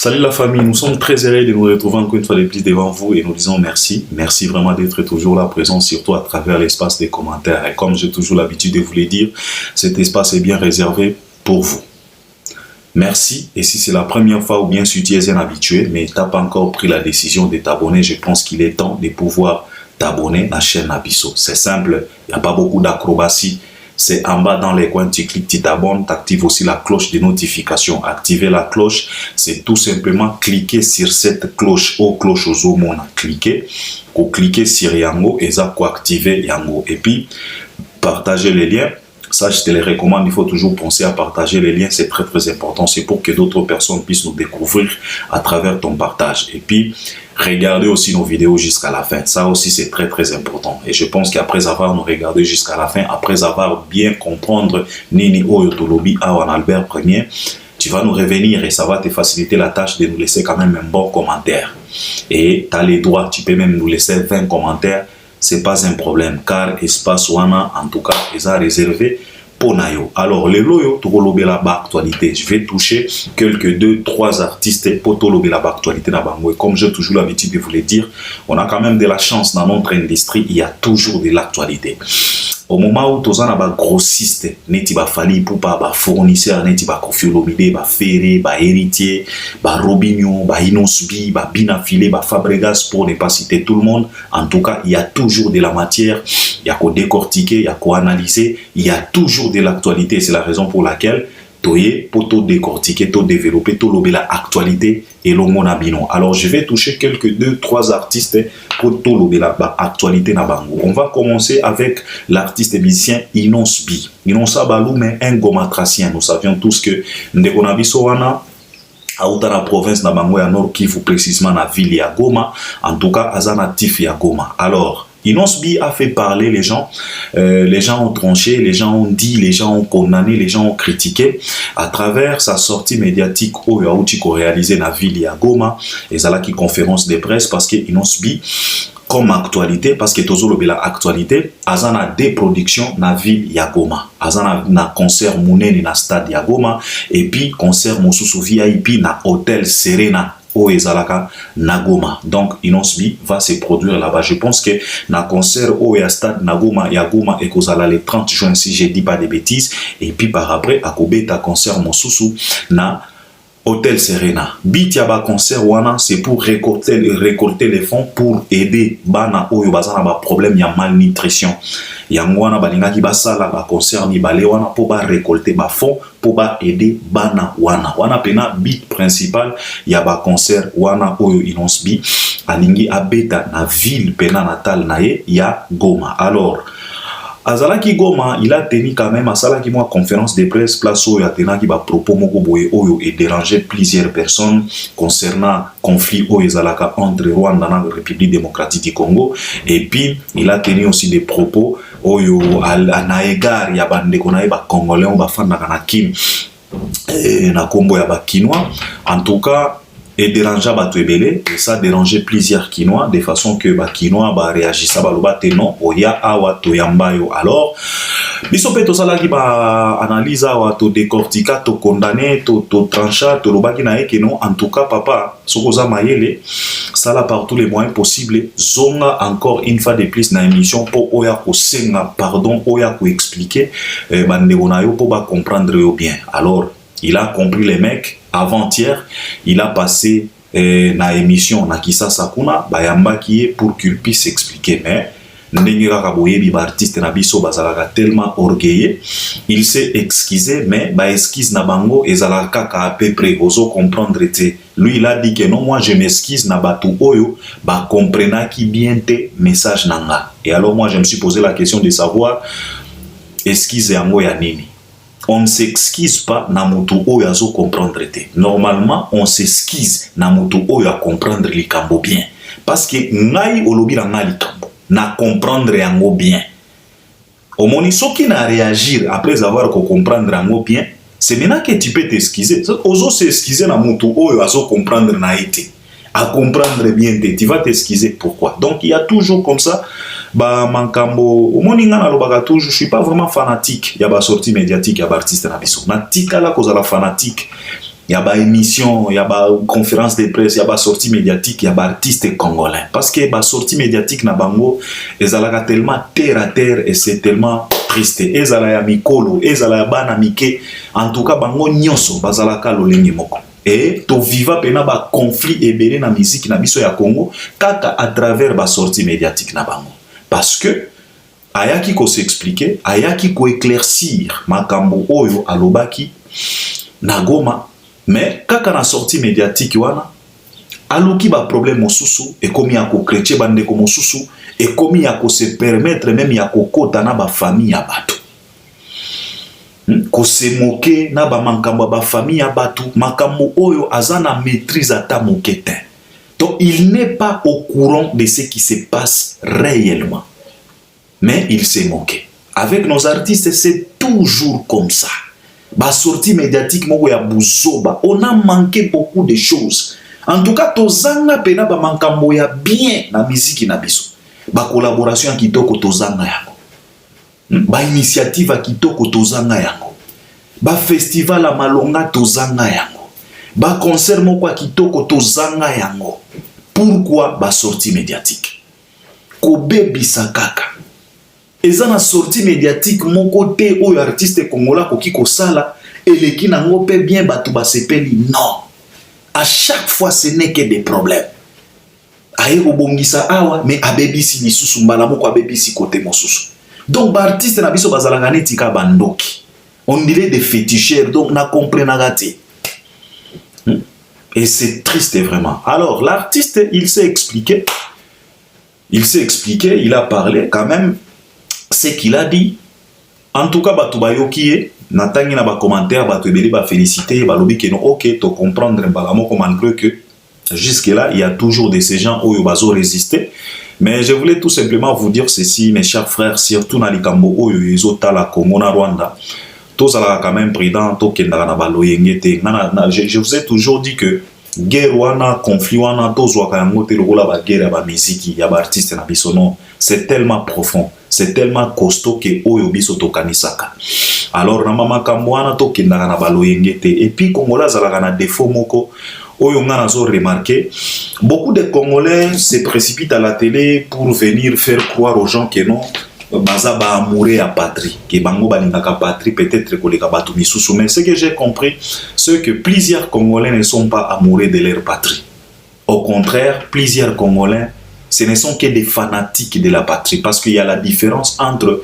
Salut la famille, nous sommes très heureux de nous retrouver encore une fois de plus devant vous et nous disons merci. Merci vraiment d'être toujours là présent, surtout à travers l'espace des commentaires. Et comme j'ai toujours l'habitude de vous le dire, cet espace est bien réservé pour vous. Merci, et si c'est la première fois ou bien si tu es un habitué, mais tu n'as pas encore pris la décision de t'abonner, je pense qu'il est temps de pouvoir t'abonner à la chaîne Abisso. C'est simple, il n'y a pas beaucoup d'acrobatie. C'est en bas dans les coins, tu cliques, tu t'abonnes, tu actives aussi la cloche de notification. Activer la cloche, c'est tout simplement cliquer sur cette cloche, aux cloches aux hommes, cliquer, cliquer sur Yango et ça activer Yango. Et puis, partager les liens. Ça, je te les recommande, il faut toujours penser à partager les liens, c'est très très important. C'est pour que d'autres personnes puissent nous découvrir à travers ton partage. Et puis, regardez aussi nos vidéos jusqu'à la fin. Ça aussi, c'est très très important. Et je pense qu'après avoir nous regardé jusqu'à la fin, après avoir bien comprendre Nini Oyotolobi à Albert Premier, tu vas nous revenir et ça va te faciliter la tâche de nous laisser quand même un bon commentaire. Et tu as les droits, tu peux même nous laisser 20 commentaires. C'est pas un problème car espace wana en tout cas est réservé pour Nayo. Alors les loyo to lobela ba actualité. Je vais toucher quelques 2-3 artistes pour to lobela ba actualité na bango. Et comme j'ai toujours l'habitude de vous le dire, on a quand même de la chance dans notre industrie, il y a toujours de l'actualité. Au moment où tous on a ba grossiste, neti ba Fally Ipupa, ba fournisseur, neti ba Koffi Olomide, ba Ferré, ba Héritier, ba Robinho, ba Inos B, ba Bina Filé, ba Fabregas, pour ne pas citer tout le monde. En tout cas, il y a toujours de la matière, il y a qu'à décortiquer, il y a qu'à analyser, il y a toujours de l'actualité. C'est la raison pour laquelle pour tout décortiquer, tout développer, tout lober l'actualité et le monde abino. Alors je vais toucher quelques 2-3 artistes pour tout lober l'actualité na bango. On va commencer avec l'artiste musicien Inos B. Inos Abalou, mais un gomatracien. Nous savions tous que Ndegonabiso wana à la province na bango ya Nord Kivu, précisément na ville ya Goma, en tout cas à natif ya Goma. Alors Inos B a fait parler les gens ont tranché, les gens ont dit, les gens ont condamné, les gens ont critiqué à travers sa sortie médiatique au Yaouti réalisé dans la ville ya Goma et ça là qui conférence de presse parce que Inos B comme actualité parce que toujours la actualité azana des productions na ville ya Goma azana na concert munene na stade ya Goma et puis concert mosusu VIP na hôtel Serena au Ezalaka Nagoma. Donc Inos B va se produire là-bas. Je pense que na concert au stade Nagoma Yagoma et Kozala le 30 juin si je dis pas de bêtises et puis par après à Kobeta concert mosusu na Hôtel Serena. Bitiaba concert wana c'est pour récolter les fonds pour aider bana oyo bazana ba problème ya malnutrition. Yango wana balingaki basala ba concert ni balé wana pour ba récolter ba fonds pour ba aider bana wana. Wana pena bit principal ya ba concert wana oyo Inos B alingi abeta na ville pena natal naye ya Goma. Alors Azalaki Goma, il a tenu quand même à Salaki moi conférence de presse place où il a tenu qui va propos moko boye oyo et déranger plusieurs personnes concernant conflit au Ezalaka entre Rwanda et la République démocratique du Congo et puis il a tenu aussi des propos oyo à naegar ya bande konaye ba congolais on ba fanda kana kim na Congo ya ba kinois en tout cas et déranger Bato Ebele, et ça dérangeait plusieurs Kinois, de façon que les Kinois réagissent à Balobate non, Oya Awa Toyambayo. Alors, biso pe to sala ki ba analyse awa to décortica to condamner to trancha to lobaki na eke non en tout cas papa sokoza mayele sala par tous les moyens possibles zonga encore une fois de plus na émission pour oya ko senga pardon oya ko expliquer bandeko na yo pour ba comprendre yo bien. Alors, il a compris les mecs avant-hier, il a passé na émission na Kisa Sakuna bayamba qui est pour qu'il puisse expliquer mais ndenge kaka boyebi ba artiste na biso bazalaka tellement orgueilleux, il s'est excusé mais ba excuse na bango ezalaka ka à peu près ozo comprendre te. Lui il a dit que non, moi je m'excuse na batu oyo ba comprena qui bien te message nanga. Et alors moi je me suis posé la question de savoir excuse yango ya nini. On ne s'excuse pas na mutu oyo azo comprendre te. Normalement, on s'excuse na mutu oyo a comprendre likambo bien. Parce que ngai olobi na ngai likambo na comprendre yango bien. Omoni soki na réagir après avoir comprendre yango bien, c'est maintenant que tu peux t'excuser. Ozo s'excuser na mutu oyo azo comprendre na été. À comprendre bien te, tu vas t'excuser pourquoi. Donc il y a toujours comme ça ba mankambo omoninga na lobaka toujours je suis pas vraiment fanatique ya ba sortie médiatique ya ba artiste na biso na tikala kozala fanatique il y a des émissions, il y a des conférences de presse, il y a des sorties médiatiques, il y a des artistes congolais. Parce que les sorties médiatiques, elles sont tellement terre à terre et c'est tellement triste. Elles sont mikolo, elles sont bana mike. En tout cas, bango nyonso bazalaka lolengi moko. Et to viva pena ba conflit ebele na musique na biso ya Congo kaka à travers ba sorties médiatiques na bango. Parce que ayaki ko s'expliquer, ayaki ko éclaircir makambo oyo alobaki na Goma. Mais kaka na sortie médiatique wana aluki ba problème mosusu et komi ya ko chrétien bande ko mosusu et komi ya ko se permettre même ya ko kota na ba famille ya bato ko se moquer na ba mankambo ba famille ya bato makambo oyo azana maîtrise ata moketin. Donc il n'est pas au courant de ce qui se passe réellement, mais il s'est moqué. Avec nos artistes c'est toujours comme ça. Ba sortie médiatique moko ya buzoba, on a manqué beaucoup de choses. En tout cas, tozanga pena ba mankambo ya bien na musique na biso. Ba collaboration kitoko tozanga yango. Ba initiative kitoko tozanga yango. Ba festival a malonga tozanga yango. Ba concert moko kitoko tozanga yango. Pourquoi ba sortie médiatique? Kobebisa kaka. Eza na sortie médiatique mon côté oyo artiste congolais koki kosala eleki nango pe bien batu basepeli. Non, à chaque fois ce n'est que des problèmes. Aye kobongisa awa mais abebisi lisusu mbala moko abebisi côté mosusu. Donc ba artiste na biso bazalaka neti ka bandoki, on dirait des féticheurs, donc na comprenaka te. Et c'est triste vraiment. Alors l'artiste il s'est expliqué, il a parlé quand même. Ce qu'il a dit, en tout cas, batu bayokie, natangi na ba commentaire, batu ebeli ba féliciter, ba lobi que non, ok, to comprendre balamoko malgré que jusque là, il y a toujours de ces gens oyo bazo résister. Mais je voulais tout simplement vous dire ceci, mes chers frères, surtout na likambo oyo ezota la Congo na Rwanda, tous ala quand même prudent, to kendaka na ba loyengete. Je vous ai toujours dit que guerre wana, conflit wana, tozwaka yango te lokola ba guerre ya ba musique, ya ba artiste na biso non, c'est tellement profond. C'est tellement costaud que oyo biso tokanisaka. Alors na mama kamwana to kendaka na baloyengete et puis Congolais zalaka na défaut moko oyo nga nazo remarquer, beaucoup de Congolais se précipitent à la télé pour venir faire croire aux gens que non baza ba amoureux à patrie, que bango balingaka patrie peut-être koleka batu misusu. Mais ce que j'ai compris, c'est que plusieurs Congolais ne sont pas amoureux de leur patrie. Au contraire, plusieurs Congolais ce ne sont que des fanatiques de la patrie, parce qu'il y a la différence entre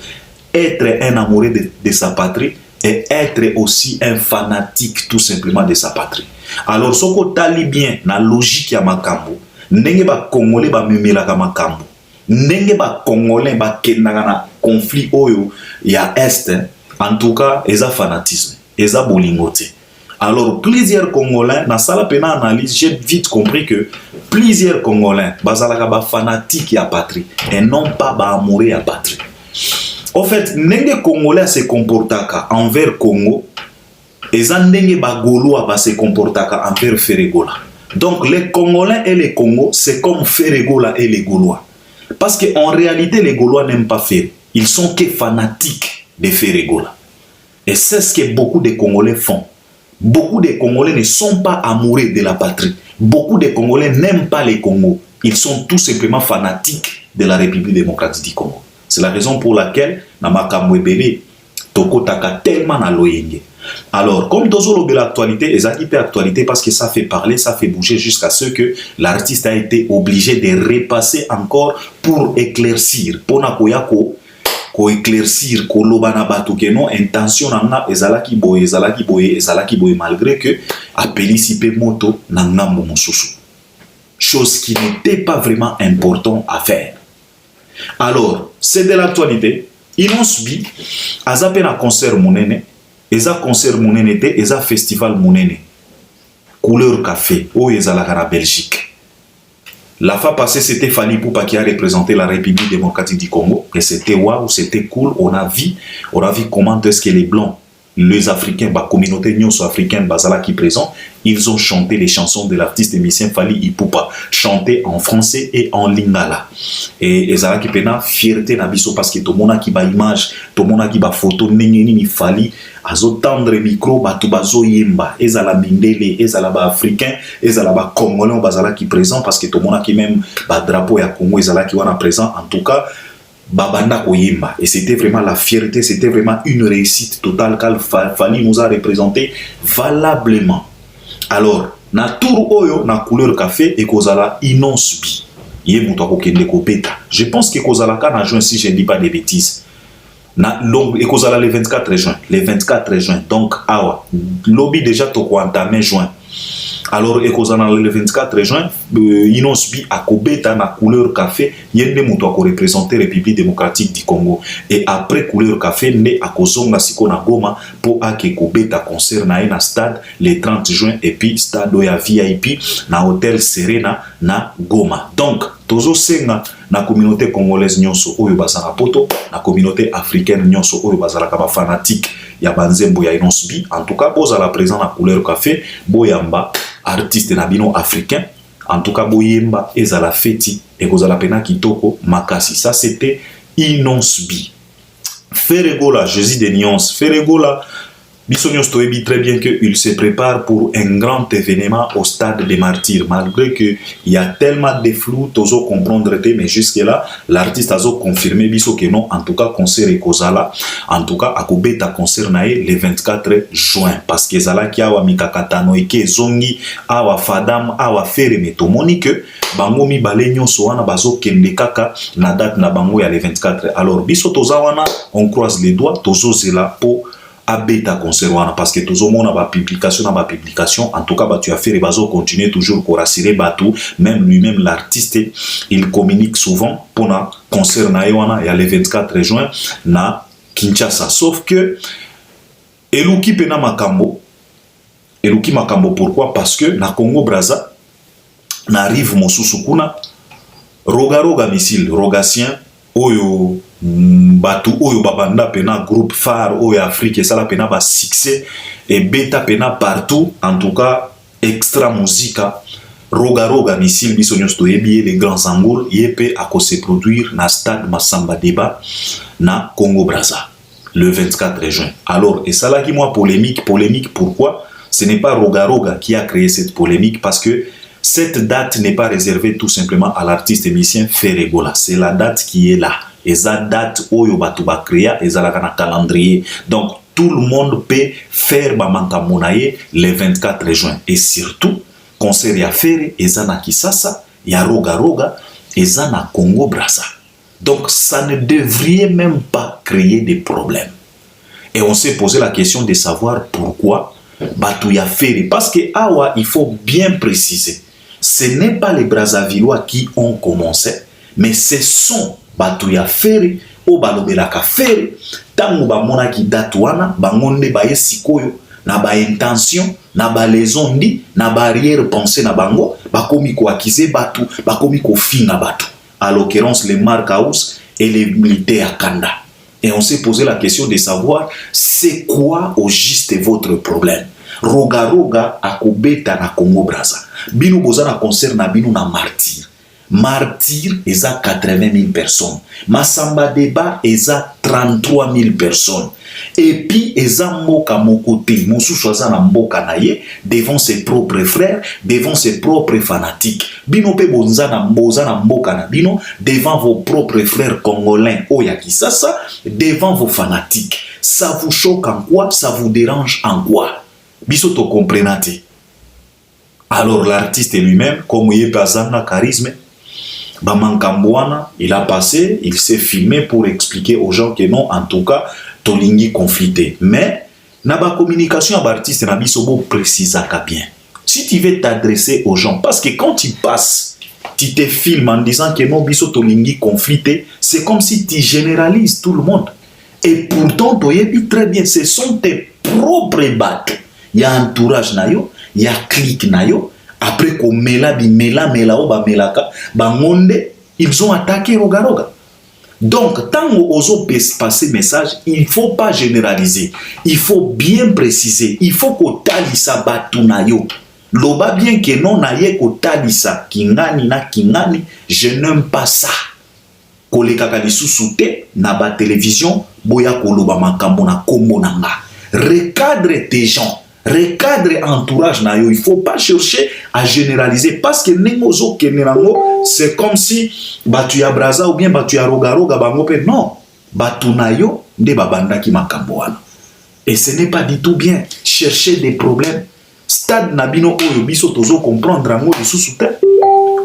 être un amoureux de sa patrie et être aussi un fanatique tout simplement de sa patrie. Alors, ce que tali bien na logique ya makambo, ndenge ba Congolais ba memelaka makambo, ndenge ba Congolais ba kendaka na conflit oyo ya est, en tout cas, eza fanatisme, eza bolingote. Alors, plusieurs Congolais, na sala pena analyse, j'ai vite compris que plusieurs Congolais, bazalaka ba fanatique ya patrie et non pas ba amoureux ya patrie. En fait, ndenge Congolais se comportaka envers Congo, eza ndenge ba Gaulois ba se comportaka envers Feregola. Donc, les Congolais et les Congo, c'est comme Feregola et les Gaulois. Parce qu'en réalité, les Gaulois n'aiment pas Feré. Ils sont que fanatiques de Feregola. Et c'est ce que beaucoup de Congolais font. Beaucoup de Congolais ne sont pas amoureux de la patrie. Beaucoup de Congolais n'aiment pas les Congos. Ils sont tout simplement fanatiques de la République démocratique du Congo. C'est la raison pour laquelle Namakambo Ebele Tokotaka tellement na loyenge. Alors, comme Tozolo de l'actualité, et actualité parce que ça fait parler, ça fait bouger jusqu'à ce que l'artiste a été obligé de repasser encore pour éclaircir. Pour Nakoyako, ko éclaircir ko lobana batu ke non intention nanga ezalaki boye malgré que apelisipe moto na ngambo mosusu, chose qui n'était pas vraiment important à faire. Alors c'est de l'actualité. Inons bi azape na concert monene, eza concert monene te, eza festival monene couleur café o ezalaka na Belgique. La fois passée, c'était Fally Ipupa qui a représenté la République démocratique du Congo. Et c'était waouh, c'était cool. On a vu comment est-ce que les Blancs les Africains, la communauté africaine, Bazala qui présent, ils ont chanté les chansons de l'artiste émissien Fally Ipupa, chanté en français et en lingala. Et Zala qui pena fierté nabiso parce que tout le monde qui ba image, tout le monde qui ba photo, ni Fally, azo tendre micro, batu bazo yemba, ezala mindele, ezala ba africain, ezala ba congolais, Bazala qui présent parce que tout le monde qui même ba drapeau ya Congo, ezala qui wana présent, en tout cas. Babanda Oyemba. Et c'était vraiment la fierté, c'était vraiment une réussite totale car Fally nous a représenté valablement. Alors, na tour oyo, na couleur café, et kozala inonce bi. Yé moutako kende ko beta. Je pense que kozala ka na juin, si je ne dis pas des bêtises. Et kozala le 24 juin. Le 24 juin. Donc, awa. Lobby déjà toko entamé juin. Alors, le 24 juin, Inosbi a kobeta na couleur café, yende muto a représenter la République démocratique du Congo. Et après couleur café, ne a kozonga siko na Goma pour a ke kobeta concert na stade le 30 juin et puis stade oya VIP na hôtel Serena na Goma. Donc, tozo senga na communauté congolaise nyonso oyo bazala poto, na communauté africaine nyonso oyo bazala kaba fanatique ya banzembo ya Inosbi. En tout cas, bozala présent na couleur café, boyamba artiste nabino africain, en tout cas boyemba ezala feti et kozala pena kitoko makasi. Ça c'était Inosbi. Ferregola, Jésus des nuances. Ferregola, Bissonios Toebi très bien qu'il se prépare pour un grand événement au stade des martyrs. Malgré qu'il y a tellement de flou, tozo comprendre, mais jusque-là, l'artiste a confirmé que non, en tout cas, concert et Kozala, en tout cas, Akobeta concert nae le 24 juin. Parce que Zala ki awa mikakatano eke zongi, awa fadam, awa fere metomoni que bango mi bale nyonso wana bazo kende kaka na date na bango ya le 24. Alors, biso tozawana, on croise les doigts, tozo zela po abeta concert wana parce que tous au monde a publication en tout cas tu as fait les bases continuer toujours pour rassurer bateau même lui-même l'artiste il communique souvent pour na concert na wana ya le 24 juin na Kinshasa sauf que eluki pena makambo pourquoi parce que na Congo Brazza na rive mosusu kuna roga missile rogatien oyo batu oyo babanda pena groupe phare oyo Afrique et ça la pena ba succès et beta pena partout en tout cas extra musica roga missile biso nyonso yebi les grands angles yepé à se produire na stade Massamba Débat na Congo Brazza le 24 juin. Alors et ça là qui moi polémique pourquoi ce n'est pas roga qui a créé cette polémique parce que cette date n'est pas réservée tout simplement à l'artiste émissien Ferregola, c'est la date qui est là. Et cette date oyo batu ba créa et ça la calendrier. Donc tout le monde peut faire bamanta monaye le 24 juin et surtout concert ya faire et ça na Kisasa, ya roga et ça na Congo Brazza. Donc ça ne devrait même pas créer des problèmes. Et on s'est posé la question de savoir pourquoi batu ya faire parce que awa il faut bien préciser. Ce n'est pas les Brazzavillois qui ont commencé, mais ce sont Batouya Ferry, au Balobelaka Ferry, tango ba monaki datuana, bangonde ba sikoyo, na ba intention, na ba lezondi, na barrière pensée na bango, ba komi ko akize batu, ba komi ko fina batu. À l'occurrence, les Marcaus et les militaires Kanda. Et on s'est posé la question de savoir c'est quoi au juste votre problème. Roga akobeta na Congo Brazza. Bino boza na concert na bino na martyr. Martyr eza 80 000 personnes. Massamba Débat eza 33 000 personnes. Et puis eza mboka mokote. Mosusu aza na mboka na ye devant ses propres frères, devant ses propres fanatiques. Bino pe boza na mboka na bino devant vos propres frères congolais oya Kisasa, devant vos fanatiques. Ça vous choque en quoi? Ça vous dérange en quoi? Bisoto comprenate. Alors l'artiste lui-même, comme il est bazana charisme, Bamankambouana, il a passé, il s'est filmé pour expliquer aux gens que non, en tout cas, tolingi conflité. Mais, naba communication à l'artiste na bisobo précisaka bien. Si tu veux t'adresser aux gens, parce que quand tu passes, tu te filmes en disant que non, biso tolingi conflité, c'est comme si tu généralises tout le monde. Et pourtant, tu dis très bien, ce sont tes propres bateaux. Il y a entourage nayo, il y a clic nayo. Après qu'on mela melaka, bangonde, ils ont attaqué roga. Donc, tant ozo passer message, il faut pas généraliser. Il faut bien préciser. Il faut que talisa batunayo. Loba bien que non naye ko talisa kingani na kingani, je n'aime pas ça. Koleka kalisu soute na ba télévision, boya koloba makambo na kombo nanga. Recadre tes gens. Recadre entourage na yo, il faut pas chercher à généraliser parce que nengozo kenerango c'est comme si batu ya braza ou bien batu ya roga bango pe non batu na yo nde babanda ki makambo wana et ce n'est pas du tout bien chercher des problèmes stade nabino oyo biso tozo comprendre ngo lisusu te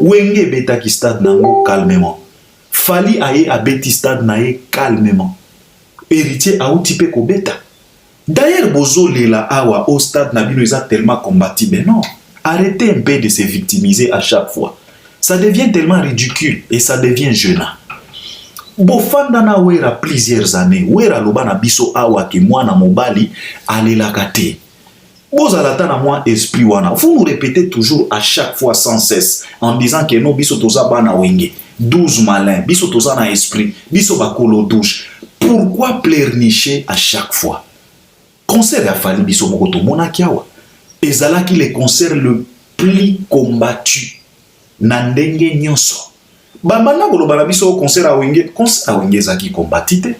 wenge beta ki stade nango calmement fali aye abeti stade naye calmement héritier auti pe ko beta. D'ailleurs, Bozo Lela Awa au stade Nabino ils a tellement combattu. Mais non, arrêtez un peu de se victimiser à chaque fois. Ça devient tellement ridicule et ça devient gênant. Bofandana wera plusieurs années. Wera lobana biso awa ke mwana mobali alela kate. Bozalata na moi esprit wana. Vous nous répétez toujours à chaque fois sans cesse en disant que non biso toza bana wenge. 12 malins, biso toza na esprit, biso bakolo douche. Pourquoi pleurnicher à chaque fois? Concert a fallu biso moko to monakiawa. Ezalaki le concert le plus combattu na ndenge nyonso. Bamana koloba na biso concert a wenge zaki combatite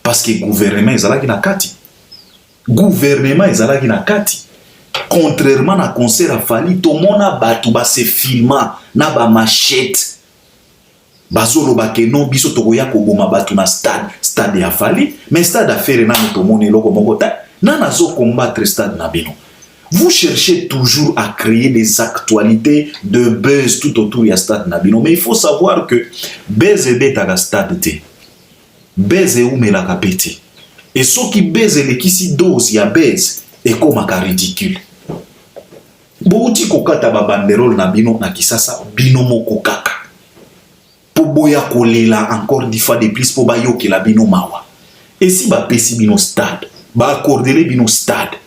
parce que gouvernement ezalaki na kati. Gouvernement ezalaki na kati. Contrairement na concert a fallu to mona batu ba se filma na ba machette. Bazolo ba ke non biso to koya ko boma batu na stade a fallu mais stade a faire na to moni loko moko ta. Nanazo combattre stade nabino. Vous cherchez toujours à créer des actualités de buzz tout autour de stade nabino. Mais il faut savoir que buzz est bête à stade te. Buzz est où mais la capete. Et ceux qui buzz les qui si dose ya buzz et comme à ridicule. Bouti kokata ba banderole nabino na kisasa bino moko kaka. Po boya kolela encore 10 fois de plus po ba yoke la bino mawa. Et si ba pesi bino stade ba accorder bino stade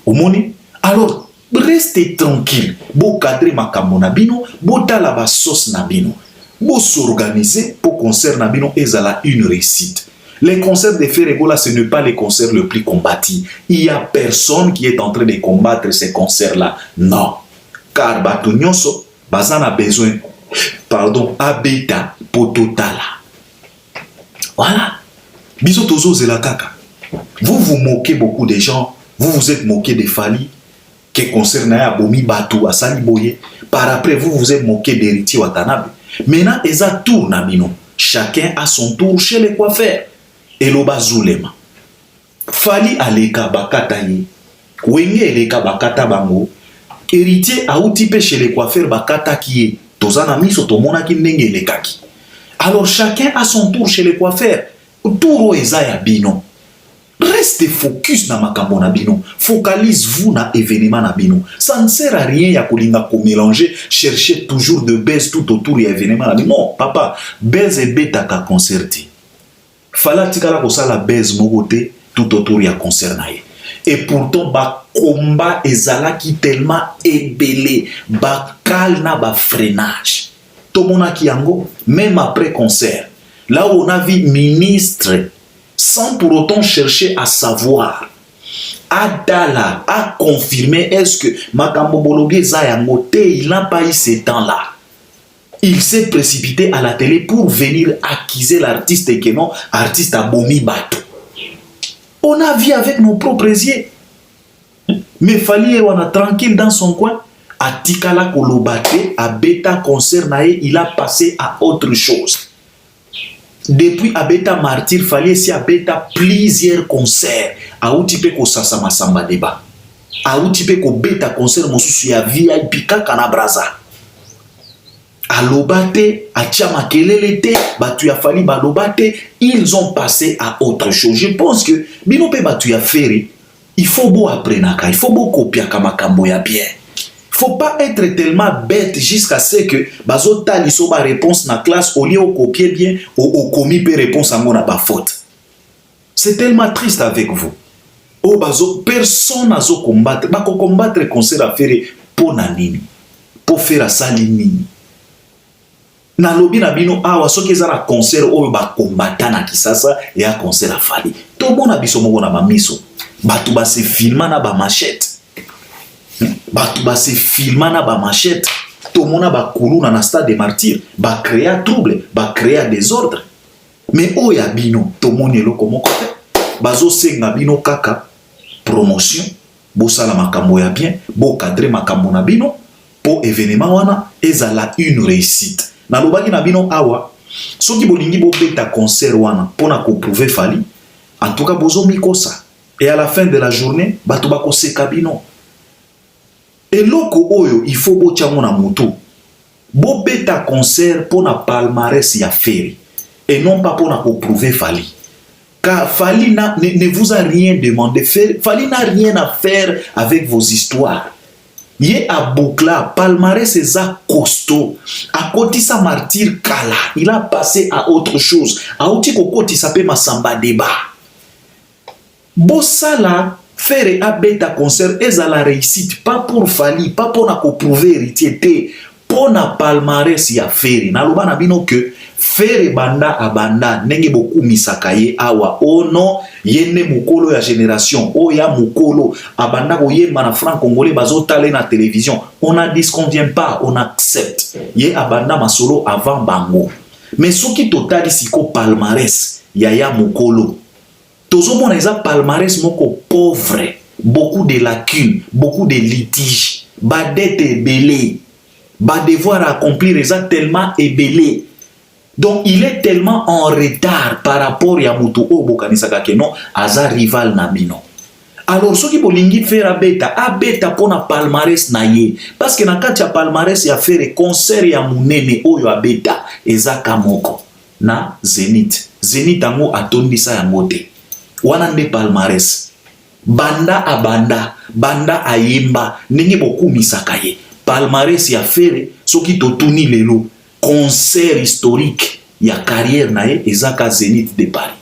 omoni alors restez tranquille bo cadrer makambo na bino bo tala ba sauce na bino bo s'organiser pour concert na bino ezala une réussite. Les concerts de Ferregola ce n'est pas les concerts le plus combattus. Il y a personne qui est en train de combattre ces concerts là, non, car bato nyonso bazana besoin abeta pototala. Voilà biso tozo zela kaka. Vous vous moquez beaucoup des gens, vous vous êtes moqué des Fali, qui concerne Abomi Batou, à Saliboye. Par après, vous vous êtes moqué d'Héritier Watanabe. Maintenant, ils ont tour Nabino. Chacun a son tour chez les coiffeurs. Et l'oba Zulema. Fali aleka bakata ye. Wenge aleka bakata bango. Héritier a outipé chez les coiffeurs bakata qui est. Tozana miso tomona ki ndenge lekaki. Alors chacun a son tour chez les coiffeurs. Touro ezaya bino. Restez focus na makambo na bino. Focalise-vous na événement na bino. Ça ne sert à rien ya kolinga ko mélanger, chercher toujours de baisse tout autour ya événement na bino. Non, papa, baisse et bêta ka concerté. Fala tikala ko sala baisse mogote tout autour ya concert na ye. Et pourtant ba combat ezala ki tellement ébélé, ba calna ba freinage. Tomona ki yango même après concert. Là où on a vu ministre sans pour autant chercher à savoir, à dala, à confirmer est-ce que Makambo Bolobi Zayangote, il n'a pas eu ce temps-là. Il s'est précipité à la télé pour venir accuser l'artiste et que non, artiste a bomi bateau. On a vu avec nos propres yeux. Mais fallait on a tranquille dans son coin. À Tikala Kolobate, à Beta Concert Nae, il a passé à autre chose. Depuis Abeta Martyr, fallait si Abeta plusieurs concerts. A Outipé ko Sasama Samba Deba. A Outipé ko Beta concert Mosusu ya VIP Kaka Braza. A Lobate, a Tchamakelelete, Batu ya Fali Balobate, ils ont passé à autre chose. Je pense que Binope Batu ya Ferry, il faut beau apprendre, il faut beau copier Kamakambo ya bien. Faut pas être tellement bête jusqu'à ce que bazota liso ba réponse na classe au lieu de copier bien au commis pe réponse à mon ba faute. C'est tellement triste avec vous. Oh bazo personne n'a zo combattre, ba ko combattre concert à faire pour nanini, pour faire ça nini. na lobi na bino awa soki eza na concert oyo ba combattant na Kisasa et a concert à Fally to mona biso moko na ba miso batu ba se filma na ba machette batu ba se filma na ba machette to mona ba kuluna na stade des martyrs ba créer trouble ba créer désordre mais oya bino to mona eloko moko te bazo senga bino kaka promotion bo sala makambo ya bien bo cadrer makambo na bino po événement wana ezala une réussite. Na lobaki na bino awa soki bolingi bo beta concert wana pona ko prouver Fally en tout cas bozo mikosa et à la fin de la journée bato bako seka bino eloko oyo il faut bo tiango na moto bo beta concert pona palmarès ya Ferry et non pas pona ko prouver Fally car Fally ne vous a rien demandé. Fally n'a rien à faire avec vos histoires. Yé a boucla, palmarès c'est ça costaud. À côté sa martyr kala, il a passé à autre chose. À outi kokoti s'appelle Massamba débat. Bossala faire a beta concert et à la réussite pas pour Fally, pas pour na ko prouver héritier, pour na palmarès ya Ferry. Na loba na bino que Ferry banda abanda nenge beaucoup misakaye awa ono yene mukolo ya génération o ya mukolo abanda ko yemba na franc congolais bazo tale na télévision on a dit qu'on vient pas on accepte ye abanda masolo avant bango mais soki totali siko palmarès ya mukolo tozo mona eza palmarès moko pauvre beaucoup de lacunes beaucoup de litiges ba dette belé ba devoir accomplir eza tellement ébélé. Donc il est tellement en retard par rapport à Mutu Obokanisaka que non, aza rival na bino. Alors ceux qui bolingi faire abeta pona palmarès na ye parce que na kati ya palmarès ya faire concert ya munene oyo abeta ezaka moko na Zénith. Zénith ango atondisa yango te. Wana nde palmarès. Banda abanda, banda ayemba ndenge bokumisaka ye. Palmarès ya faire soki totuni lelo concert historique ya carrière nae ezaka Zénith de Paris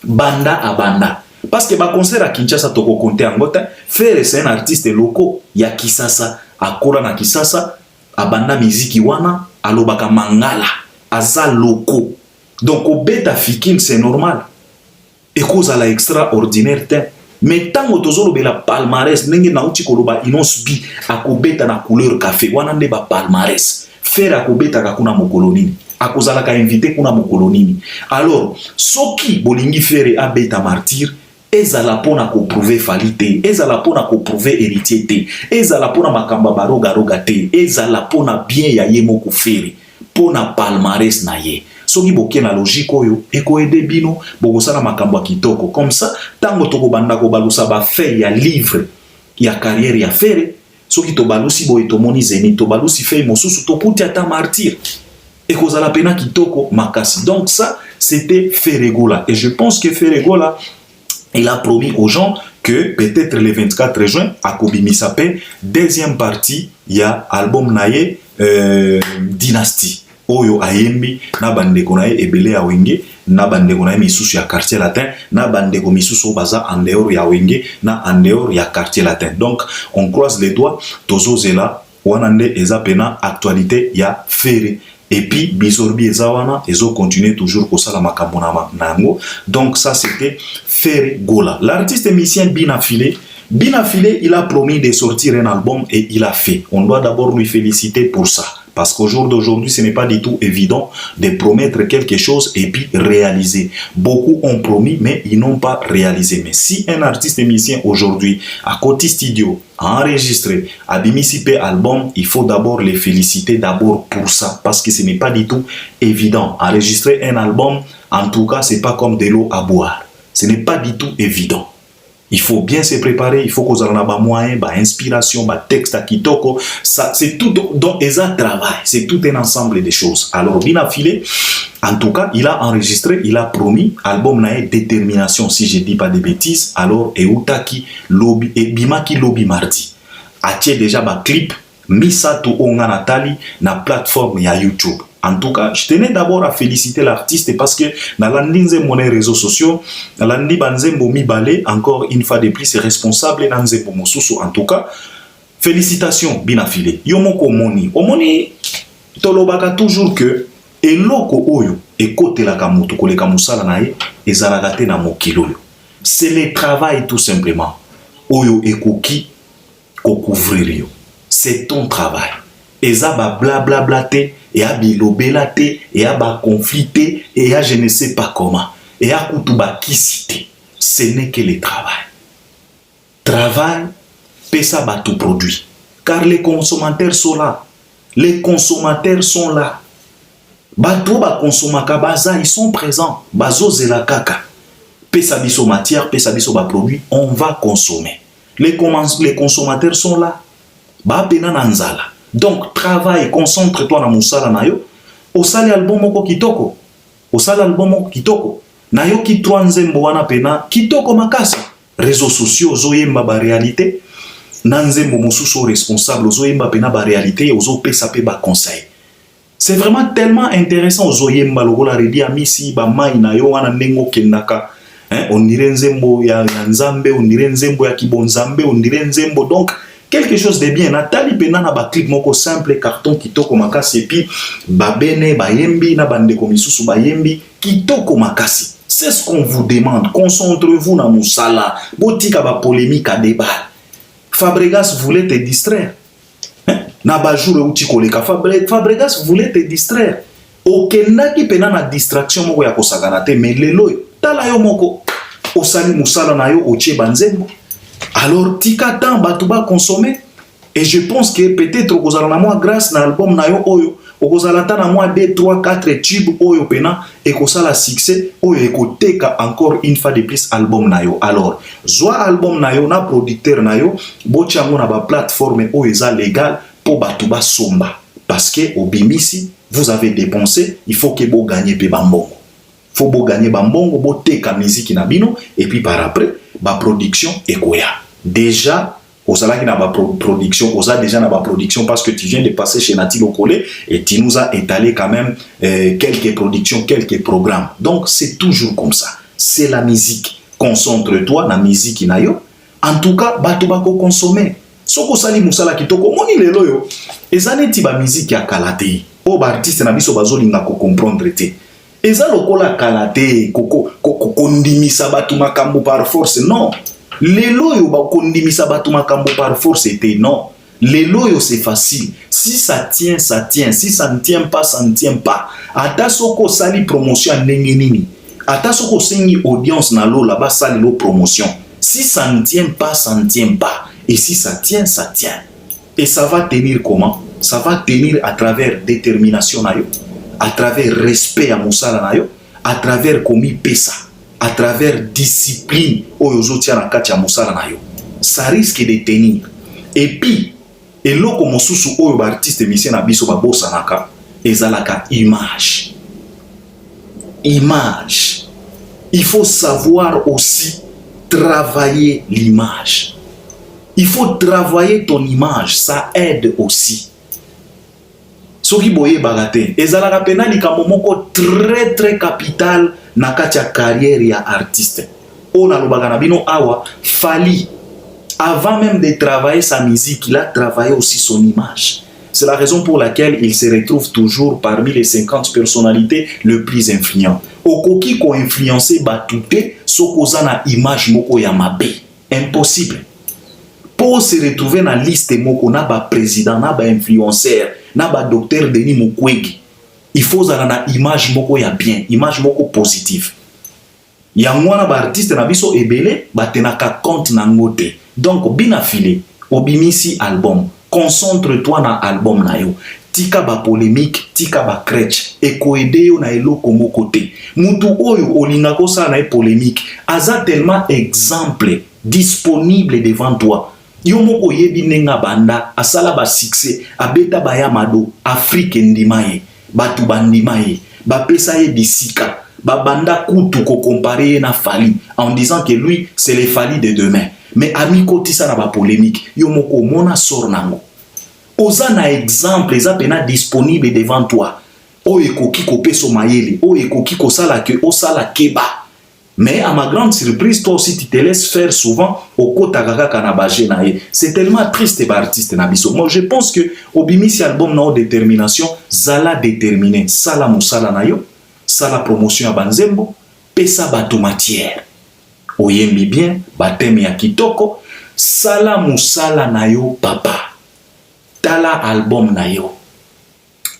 banda à banda parce que ba concert à Kinshasa toko compter angota faire c'est un artiste local ya Kisasa akola na Kisasa abanda muziki wana alobaka mangala aza loko donc au beta fikin c'est normal et cause à la extraordinaire te mais tango tozolo bela palmarès ndenge na uti koloba inosbi akobeta na couleur café wana nde ba palmarès faire akobeta kuna mokolonini akozala ka invité kuna mokolonini alors soki bolingi faire abeta martyr ezala pona ko prouver Fally te ezala pona ko prouver héritier te ezala pona makamba baroga roga te ezala pona bien ya ye moko faire pona palmarès na ye soki boke na logique oyo eko aider bino bokosala makambo kitoko comme ça tango toko banda ko balusa ba fait ya livre ya carrière ya faire soki to balusi boy to moni Zénith to balusi fait mosusu to kuti ata martyr et kozala pena kitoko makasi. Donc ça c'était Ferregola et je pense que Ferregola il a promis aux gens que peut-être le 24 juin à Kobi Misape deuxième partie il y a album naye Dynastie oyo ayembi na bandeko naye ebele ya wenge na bandeko naye misusu ya quartier latin na bandeko misusu baza en dehors ya wenge na en dehors ya quartier latin. Donc on croise les doigts tozozela wana nde eza pena actualité ya Ferry et puis bizorbi eza wana ezo continuer toujours kosala makambo na yango. Donc ça c'était Ferregola. L'artiste musicien Binafile, il a promis de sortir un album et il a fait. On doit d'abord lui féliciter pour ça. Parce qu'au jour d'aujourd'hui, ce n'est pas du tout évident de promettre quelque chose et puis réaliser. Beaucoup ont promis, mais ils n'ont pas réalisé. Mais si un artiste musicien aujourd'hui, à côté studio, a enregistré, a démissipé album, il faut d'abord les féliciter d'abord pour ça. Parce que ce n'est pas du tout évident. Enregistrer un album, en tout cas, ce n'est pas comme de l'eau à boire. Ce n'est pas du tout évident. Il faut bien se préparer, il faut qu'on ait des moyens, des inspirations, des textes à kitoko. C'est tout donc un travail, c'est tout un ensemble de choses. Alors, Binafile, en tout cas, il a enregistré, il a promis, album nae Détermination, si je ne dis pas de bêtises, alors, et Utaki Lobby, et Bimaki Lobby mardi. A-t-il déjà ma clip, Misa to Onga Natali, na plateforme ya YouTube. En tout cas, je tenais d'abord à féliciter l'artiste parce que dans l'andinze mon réseaux sociaux, dans l'andi banzembo mi balé, encore une fois de plus, c'est responsable dans nzembo mosusu. En tout cas, félicitations Binafile. Yomoko moni. Omoni tolobaka toujours que Et loko oyo ekote la kamutu koleka musala na ye ezalaka te na mokili oyo. C'est le travail tout simplement. Oyo ekoki ko couvrir yo. C'est ton travail. Eza ba bla bla bla te, et a bilobela te, et a ba conflit te, et a je ne sais pas comment, et a kutuba kisite. Ce n'est que le travail. Travail, pesa ba tout produit. Car les consommateurs sont là. Les consommateurs sont là. Bato ba consomaka baza, ils sont présents. Bazo zela kaka. Pesa biso matière, pesa biso ba produit, on va consommer. Les consommateurs sont là. Ba pena nanzala. Donc, travaille, concentre-toi dans musala na yo. Osali album moko kitoko. Osali album moko kitoko. Na yo ki nzembo wana pena kitoko makasi. Réseaux sociaux ozoyemba ba réalité. Na nzembo mosusu responsable ozoyemba pena ba réalité ozo pesa pe ba conseil. C'est vraiment tellement intéressant ozoyemba lokola redi amisi ba mai na yo wana nengo kendaka. On dirait nzembo ya nzambe, on dirait nzembo ya kibonzambe, on dirait nzembo donc quelque chose de bien. Nathalie pena na ba clip moko simple carton kitoko makasi et puis babene bayembi na bande komisusu bayembi kitoko makasi. C'est ce qu'on vous demande. Concentrez-vous dans musala. Botika ba polémique à débat. Fabregas voulait te distraire. Na ba jour uti koleka Fabregas voulait te distraire. Okenda ki pena na distraction moko ya kosagana te mais lelo tala yo moko osali musala na yo otie banzembo. Alors, tika tan batuba consommer. Et je pense que peut-être kozala na moi grâce na album na yo oyo, kozala ta na moi 2, 3, 4 tubes oyo pena et kozala succès oyo ekoteka encore une fois de plus album na yo. Alors, zwa album na yo na producteur na yo, bochango na ba plateforme oyo eza légal pour batuba somba. Parce que au bimisi, vous avez dépensé, il faut que vous gagnez pe bambongo. Faut vous gagner bambongo, vous teka musique na bino et puis par après, ba production ekoya. Déjà, au salaire qui n'a pas production, aux a déjà n'a pas production parce que tu viens de passer chez Nati Lokole et tu nous as étalé quand même quelques productions, quelques programmes. Donc c'est toujours comme ça. C'est la musique. Concentre-toi dans la musique inayo. En tout cas, bato bako consommer. Soko sali musala kitoko moni lelo yo. Ezane ti ba musique ya kalate. O ba artiste na biso bazolinga ko comprendre te. Eza lokola kalate koko kondimisa bato makambo par force non. Lelo yo ba kondimisa bato makambo par force était non. Lelo yo c'est facile. Si ça tient, ça tient. Si ça ne tient pas, ça ne tient pas. Ata soko sali promotion ndenge nini. Ata soko sengi audience na lo là-bas sali lo promotion. Si ça ne tient pas, ça ne tient pas. Et si ça tient, ça tient. Et ça va tenir comment? Ça va tenir à travers détermination na yo, à travers respect à musala na yo, à travers komi pesa, à travers discipline oyozotia na kati ya musala na yo. Ça risque de tenir. Et puis, et loko mosusu oyo ba artiste misien na biso ba bossa naka ezalaka image. Image. Il faut savoir aussi travailler l'image. Il faut travailler ton image, ça aide aussi. Soki boye bagate, ezalaka pena likambo moko très très capital na kati ya carrière ya artiste. Ona lobaka na bino awa Fally, avant même de travailler sa musique, il a travaillé aussi son image. C'est la raison pour laquelle il se retrouve toujours parmi les 50 personnalités les plus influentes. Okoki ko influencer batute sokoza na image moko ya mabe. Impossible. Pour se retrouver dans la liste moko na ba président, na ba influenceur, na ba docteur Denis Mukwege, il faut avoir na image moko ya bien, image moko positive. Ya mwana ba artiste na biso ebele batenaka compte na ngote. Donc bina filé, obimisi album, concentre-toi na album na yo. Tika ba polémique, tika ba crèche, eko ede yo na eloko moko te. Mutu oyo olinga ko sa na polémique, aza tellement exemple disponible devant toi. Yo moko yebi nenga banda asala ba succès abeta bayamado Afrique ndimaye batu bandimaye ba pesa ye bisika ba banda kutu ko comparer na Fally en disant que lui c'est le Fally de demain mais ami kotisa na ba polémique yo moko mona sor nango oza na exemple eza pena disponible devant toi o ekoki ko peso mayele o ekoki ko sala ke o sala keba Mais à ma grande surprise, toi aussi, tu te laisses faire souvent au Kotakaka Kanabagé nae. C'est tellement triste et artiste nabiso. Moi, je pense que Obimisi album na détermination, Zala déterminé, Sala Moussala nayo, Sala promotion à Banzembo, Pesa Bato matière. Oyembi bien, Batemi ya Kitoko, Sala Moussala nayo, papa. Tala album nayo.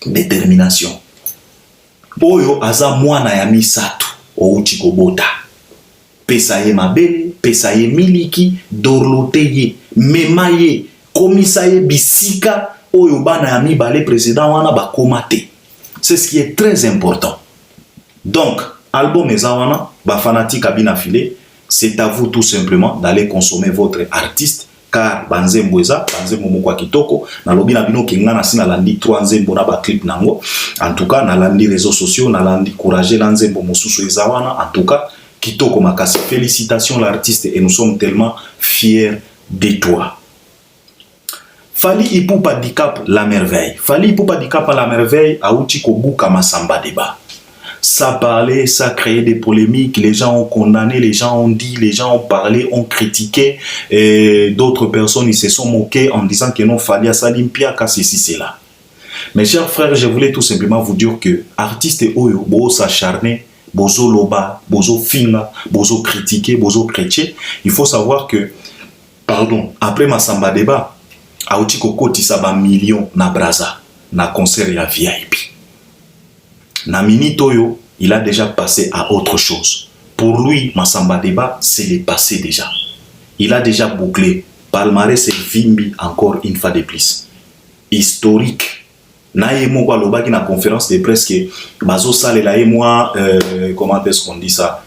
Détermination. Oyo aza mwana ya misato, outi kobota. Pesa ye mabele, pesa ye miliki, dorlote ye, mema ye, komisa ye bisika, oyo bana ya mibale président wana bakomate. C'est ce qui est très important. Donc, album Ezawana, ba fanatique abina filé, c'est à vous tout simplement d'aller consommer votre artiste, car Banzembo eza, Banzembo mokwa kitoko, na lobi na bino kengana si na landi 3 nzembo na ba clip nango. En tout cas, na landi réseaux sociaux, na landi courager la nzembo mosusu Ezawana, en tout cas, Kitoko Makasi, félicitations l'artiste et nous sommes tellement fiers de toi. Fally Ipupa Dicap la merveille. Fally Ipupa Dicap la merveille a outi kobuka masamba débat. Ça parlait, ça créait des polémiques, les gens ont condamné, les gens ont dit, les gens ont parlé, ont critiqué, et d'autres personnes ils se sont moqués en disant que non, Fally a Salimpia, car ceci, c'est là. Mes chers frères, je voulais tout simplement vous dire que artiste Oyo, beau s'acharner, bozo loba, bozo finga, bozo critiquer, bozo chrétien, il faut savoir que, pardon, après ma samba débat, aouti koko tisaba million na braza, na concert ya VIP. Na mini toyo, il a déjà passé à autre chose. Pour lui, ma samba débat, c'est le passé déjà. Il a déjà bouclé. Palmarès et Vimbi encore une fois de plus. Historique. Naye moi loba qui na conférence de presse que bazo sale la et moi comment est-ce qu'on dit ça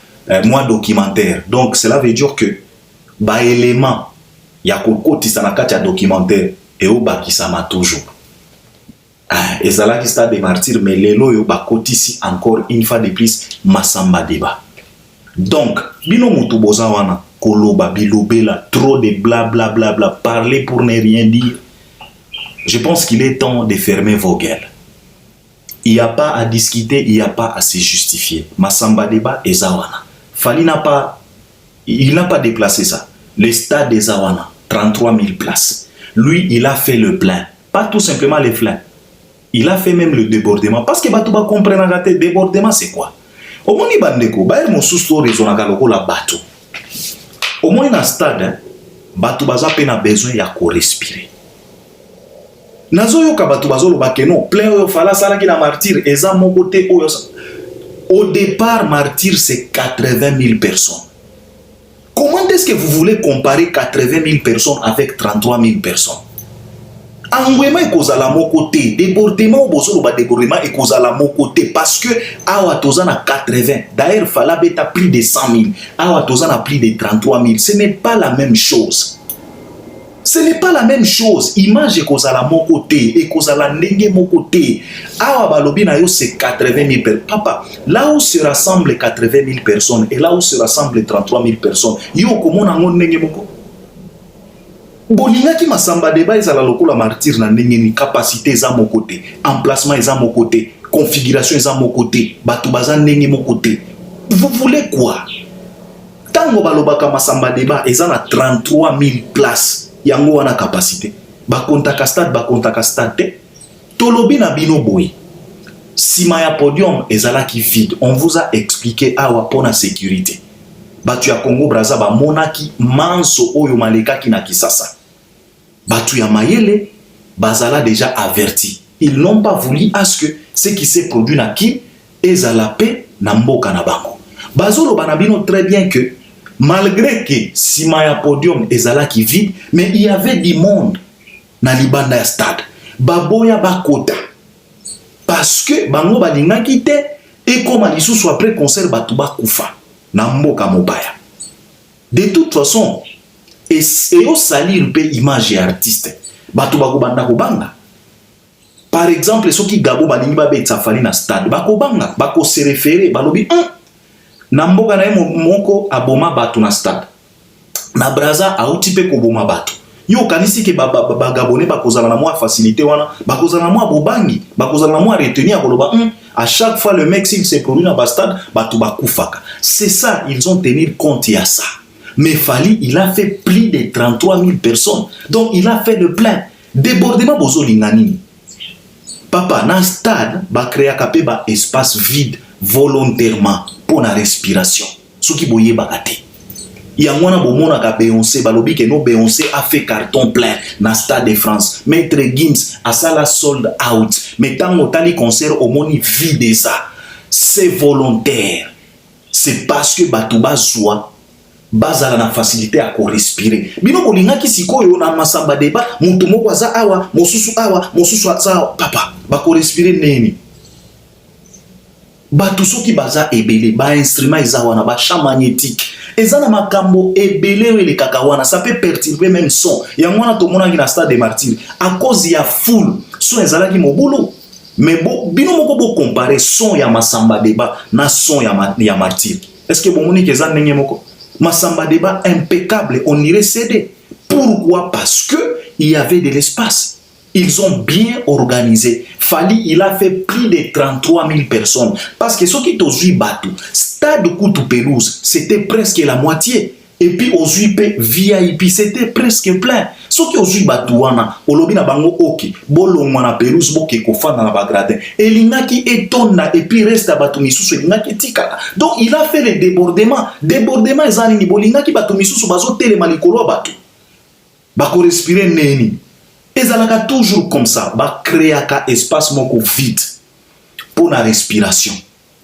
moi documentaire. Donc cela veut dire que ba élément ya kokoti sana kati ya documentaire et au bakisama toujours. Et ça là qui stade des martyrs mais lelo yo bakoti si encore une fois de plus masamba débat. Donc bino mutu boza wana koloba bilobela trop de bla bla bla bla parler pour ne rien dire. Je pense qu'il est temps de fermer vos gueules. Il n'y a pas à discuter, il n'y a pas à se justifier. Masamba débat et Zawana. Fally n'a pas, il n'a pas déplacé ça. Le stade de Zawana, 33 000 places. Lui, il a fait le plein. Pas tout simplement le plein. Il a fait même le débordement. Parce que Batouba comprend le débordement, c'est quoi? Au moins, il y a mon sous-store la bateau. Au moins, dans le stade, Batouba a besoin de respirer. Nazoyo kabatu bazolo bakeno plein oyo fala sala ki na martyr eza moko te oyo. Au départ martyr c'est 80 000 personnes. Comment est-ce que vous voulez comparer 80 000 personnes avec 33 000 personnes? Angwema ekozala moko te, débordement bozolo ba débordement ekozala moko te parce que awa tozana 80. D'ailleurs fala beta plus de 100 000. Awa tozana plus de 33 000. Ce n'est pas la même chose. Ce n'est pas la même chose. Image ekozala moko te, ekozala ndenge moko te. Awa balobi na yo c'est 80 000 personnes. Papa, là où se rassemblent 80 000 personnes et là où se rassemblent 33 000 personnes, yo komona ngo ndenge moko. Bolinga ki masamba débat ezala lokola martyr na ndenge ni capacité za moko te, emplacement eza moko te, configuration eza moko te, batu baza ndenge moko te. Vous voulez quoi? Tango balobaka masamba débat ezana 33 000 places. Yango wana capacité ba kontaka stade tolobi na bino boy sima ya podium ezala ki vide. On vous a expliqué awa pona sécurité batu ya Congo Brazza ba monaki manso oyo malekaki na Kisasa. Batu ya Mayele bazala déjà averti. Ils n'ont pas voulu à ce que ce qui s'est produit na ki ezala pe na mboka na bango. Bazolo banabino très bien que malgré que Simaya podium ezala qui vide, mais il y avait du monde na libanda ya stade. Baboya bakota. Parce que bango balinga kite et comme alisusu après concert batuba kufa na mboka mobaya. De toute façon, et au salir pe image artiste. Batuba ko banda ko banga. Par exemple, ceux qui gabo balingi ba betsa Fally na stade, bako banga, bako se référer, balobi Namboka na moko aboma batu na stade. Na Brazza auti pe ko boma batu. Yo kanisi ke bagabone bakozala na moi facilité wana, bakozala na moi bobangi, bakozala na moi retenir koloba à chaque fois le mec s'il se produit na stade, batu bakufaka. C'est ça, ils ont tenu compte à ça. Mais Fally, il a fait plus de 33 000 personnes. Donc, il a fait le plein. Débordement, bozo lingani. Papa, dans le stade, il a créé un espace vide volontairement pour la respiration. Ce qui boye bagate. Il y a un moment où Beyoncé, balobi que no Beyoncé a fait carton plein dans le stade de France. Maître Gims a ça la sold out. Mais tant que concert au moni vide ça. C'est volontaire. C'est parce que Batouba Zoua bazala na facilité à respirer. Bino bolinga ki sikoyo na masamba deba mutu moko aza awa mosusu aza papa bako respirer neni. Batu soki baza ebele ba instrument eza wana ba champ magnétique. Eza na makambo ebele wele kakawana ça peut perturber même son. Ya mwana to mona ki na stade des martyrs à cause ya foule son ezala ki mobulu. Mais bino moko bo comparer son ya masamba deba na son ya martyr. Est-ce que bon moni ke za ndenge moko? Masamba débat impeccable, on irait céder. Pourquoi? Parce que il y avait de l'espace. Ils ont bien organisé. Fally, il a fait plus de 33 000 personnes. Parce que ceux qui ont joué Batou, stade Koutou Pelouse, c'était presque la moitié. Et puis aux UP VIP, c'était presque plein. Ceux qui ont joué Batouana, au lobby na bango ok, bolo mwana Pelouse boke kofa na bagradin. Et l'ingaki étonna et puis reste à Batou Misusu l'ingaki tika. Donc il a fait les débordements. Débordements ezani ni bolingaki Batou Misusu bazo telema likolo Batou. Bako respirer neni. Ezalaka toujours comme ça, ba créaka espace moko vide pour la respiration.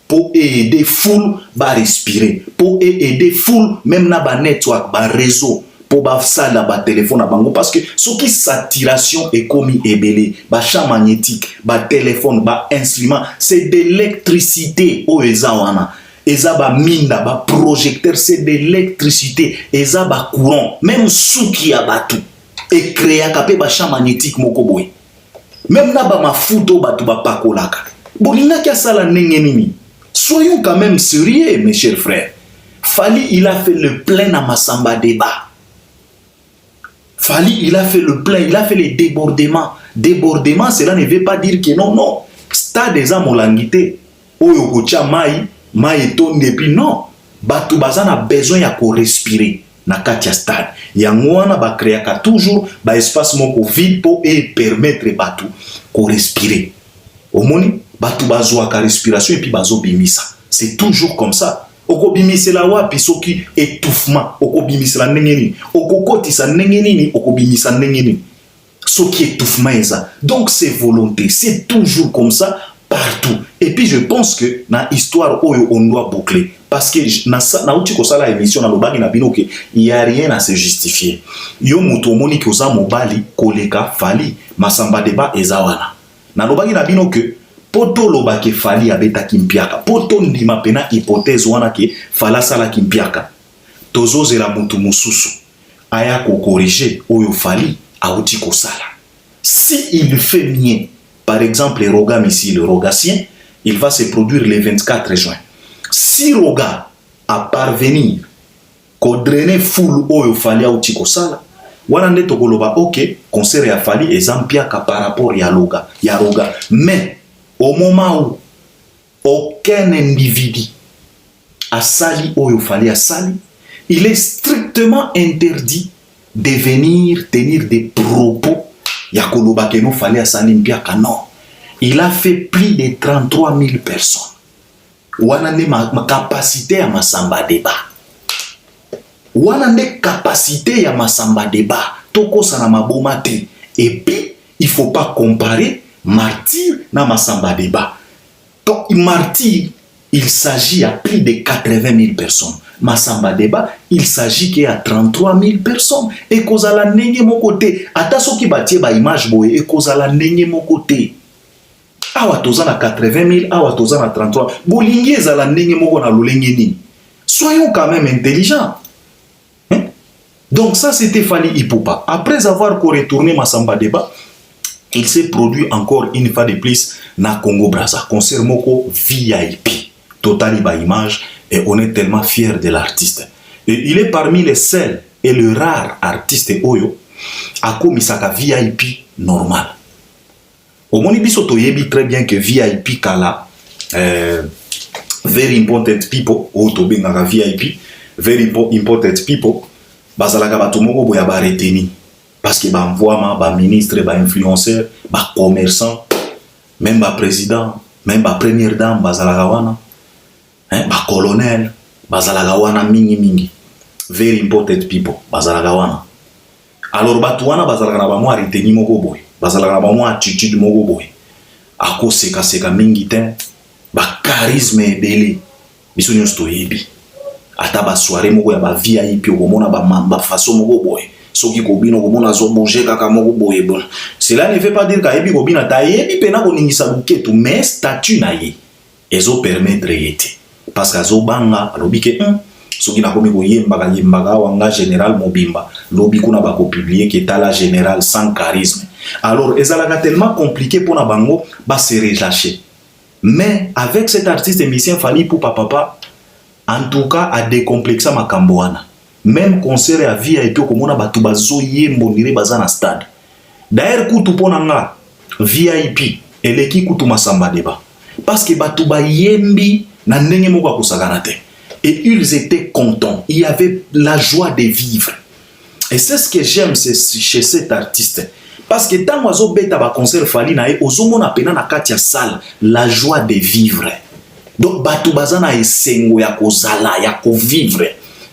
Pour aider foule à respirer, pour aider foule même na ba network, ba réseau, pour ba salle ba téléphone à bango parce que ce qui saturation est commis ebele, ba champ magnétique, ba téléphone, ba instrument, c'est de l'électricité au ezawana. Eza ba minda, ba projecteur, c'est de l'électricité, eza ba courant, même souki ya batu et créa kapé ba champ magnétique moko boy. Même na ba mafuto batu ba pakolaka. Bolinga kia sala nenge nini. Soyons quand même sérieux, mes chers frères. Fally, il a fait le plein à Masamba débat. Fally, il a fait le plein, il a fait les débordements. Débordement, cela ne veut pas dire que non, non. Stade des âmes langité. Oyo kocha mai ton depuis non. Batu bazan a besoin ya ko respirer na katia stade. Yangwana ba créaka toujours ba espace moko vide pour permettre batu ko respirer. Omoni batu bazwa ka respiration et puis bazo bimisa. C'est toujours comme ça. Oko bimisa la wapi soki étouffement, oko bimisa la nengeni, oko kotisa nengeni, oko bimisa nengeni. Soki étouffement eza. Donc c'est volonté, c'est toujours comme ça partout. Et puis je pense que dans l'histoire on doit boucler parce que na uti ko sala émission na lobaki na bino que il y a rien à se justifier. Yo muto moni ko za mobali koleka Fally masamba débat ezawana. Na lobaki na bino que poto loba ke Fally abeta kimpiaka poto ndima pena hypothèse wana ke fala sala kimpiaka tozo zela mutu mususu aya ko corriger oyo Fally auti ko sala si il fait mieux par exemple Roga Missi le Rogatien il va se produire le 24 juin si Roga a parvenir ko drainer full oyo Fally auti ko sala wana nde tokoloba ok concert ya Fally ezampiaka par rapport ya Roga mais au moment où aucun individu a sali oyo Fally a sali, il est strictement interdit de venir tenir des propos yakoloba keno Fally a sali mpiaka non. Il a fait plus de 33 000 personnes. Wana ne ma capacité à masamba débat. Wana ne capacité ya masamba débat. Toko sana maboma te. Et puis il faut pas comparer martyr na masamba débat. Quand martyr, il s'agit à plus de 80 000 personnes. Masamba débat, il s'agit qu'il y a 33 000 personnes. Et kozala nenge mon côté. Ata soki batie ba image boye et kozala nenge mon côté. Awa toza na 80 000, awa toza na 33. Bolingi ezala nenge moko na lolenge ni. Soyons quand même intelligents. Hein? Donc ça c'était Fally Ipupa. Après avoir retourné masamba débat, il s'est produit encore une fois de plus na Congo Brazza, concert moko VIP, totally by image, et on est tellement fiers de l'artiste. Et il est parmi les seuls et le rare artiste oyo à komisaka VIP normal. Au moni biso toyebi très bien que VIP kala very important people autobengaka VIP, very important people bazalaka bato moko boya ba reteni parce que ba envoiement ba ministre ba influenceur ba commerçant même ba président même ba première dame bazalaka wana ba colonel bazalaka wana mingi very important people bazalaka wana. Alors bato wana bazalaka na ba mwa reteni moko boy bazalaka na ba mwa attitude moko boy ako seka mingi te ba charisme ebele biso nyonso toyebi ata ba soirée moko ya ba VIP okomona ba façon moko boye soki kobino okomona zo bouger kaka moko boye bon. Cela ne veut pas dire ka yebi kobina ta yebi pena koningisa buketu mais statut na ye ezo permettre yete parce que azo banga alobi ke soki na komi yembaka wanga général Mobimba lobi kuna ba ko publier que tala général sans charisme. Alors ezalaka tellement compliqué pour na bango ba se relâcher. Mais avec cet artiste musicien Fally Ipupa papa, en tout cas, a décomplexé ma camboana. Même concert à vie a été comme on a battu bazo yembo nire bazana stade. D'ailleurs, koutou ponanga VIP et l'équipe koutou masamba débat. Parce que battu ba yembi na ndenge moko akusaganate. Et ils étaient contents. Il y avait la joie de vivre. Et c'est ce que j'aime chez cet artiste. Parce que tant oiseau beta ba concert Fally na e ozomo na pena na katia salle la joie de vivre. Donc batu bazana esengo ya kozala ya ko vivre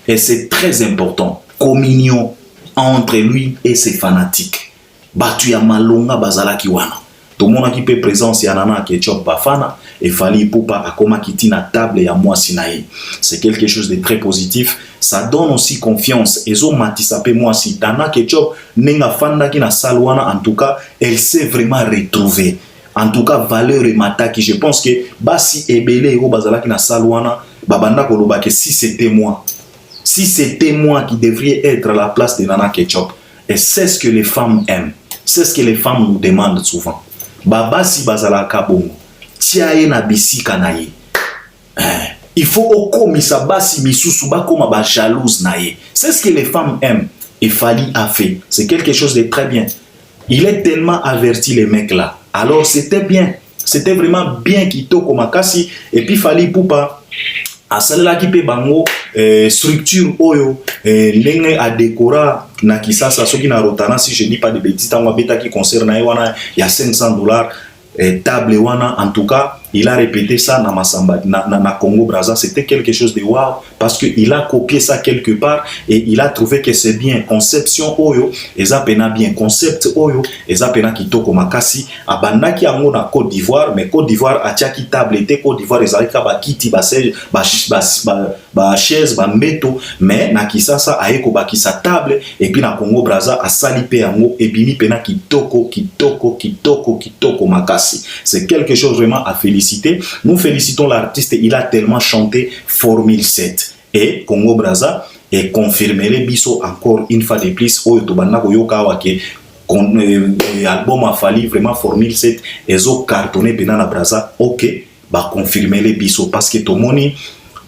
et c'est très important. Communion entre lui et ses fanatiques. Batu ya malonga bazala ki wana. Tout le monde qui peut présence ya nana ketchup bafana et Fally Ipupa akoma kiti na table ya moi sinaï. C'est quelque chose de très positif. Ça donne aussi confiance. Ezo matisa pe moi si nana ketchup nenga fanda ki na salwana en tout cas elle s'est vraiment retrouvée. En tout cas valeur et mataki je pense que basi ebele ero bazala ki na salwana babanda koloba que si c'était moi qui devrais être à la place de nana ketchup. Et c'est ce que les femmes aiment. C'est ce que les femmes nous demandent souvent. Babasi bazala kabongo tiaye na bisika na ye. Il faut okomisa basi misusu bakoma ba jalouse na ye. C'est ce que les femmes aiment. Et Fally a fait. C'est quelque chose de très bien. Il est tellement averti les mecs là. Alors c'était bien. C'était vraiment bien kitoko makasi. Et puis Fally Ipupa asalela ki pe bango structure oyo ndenge a décora na kisasa soki na rotana si je dis pas de bêtises tango beta qui concerne wana ya $500 table wana. En tout cas il a répété ça na Masamba na Congo Brazza. C'était quelque chose de wow parce que il a copié ça quelque part et il a trouvé que c'est bien. Conception oyo eza pena bien, concept oyo eza pena kitoko makasi abandaki yango na Côte d'Ivoire. Mais Côte d'Ivoire atiaki table te Côte d'Ivoire ezalika ba kiti ba chaise ba mbeto mais na kisasa ayeko bakisa table et puis na Congo Brazza asali pe yango ebimi pena kitoko makasi. C'est quelque chose vraiment à féliciter. Nous félicitons l'artiste, il a tellement chanté Formule 7 et Congo Brazza et confirmé les biso encore une fois de plus oyo tobanda koyoka wake album a Fally vraiment Formule 7 ezo cartonné pena na Brazza. OK, ba confirmer les biso parce que tomoni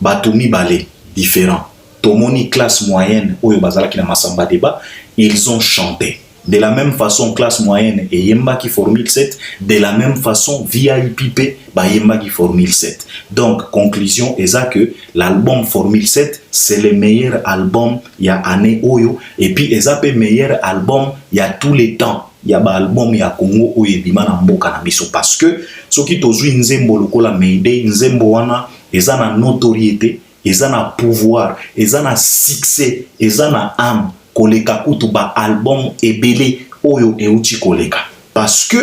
batumi balé différent. Tomoni classe moyenne oyo bazala ki na masamba débat, ils ont chanté. De la même façon, classe moyenne et Yemba qui Formule 7, de la même façon, VIP ba Yemba qui Formule 7. Donc, conclusion est que l'album Formule 7, c'est le meilleur album il y a année Oyo. Et puis, le meilleur album il y a tous les temps. Il y a un album il y a Congo Oyo Bima na mboka na biso. Parce que, ce qui tozui nzembo lokola meide, nzembo wana, eza na notoriété, eza na pouvoir, eza na succès, eza na âme. Koleka kutu ba album ebele oyo euti koleka parce que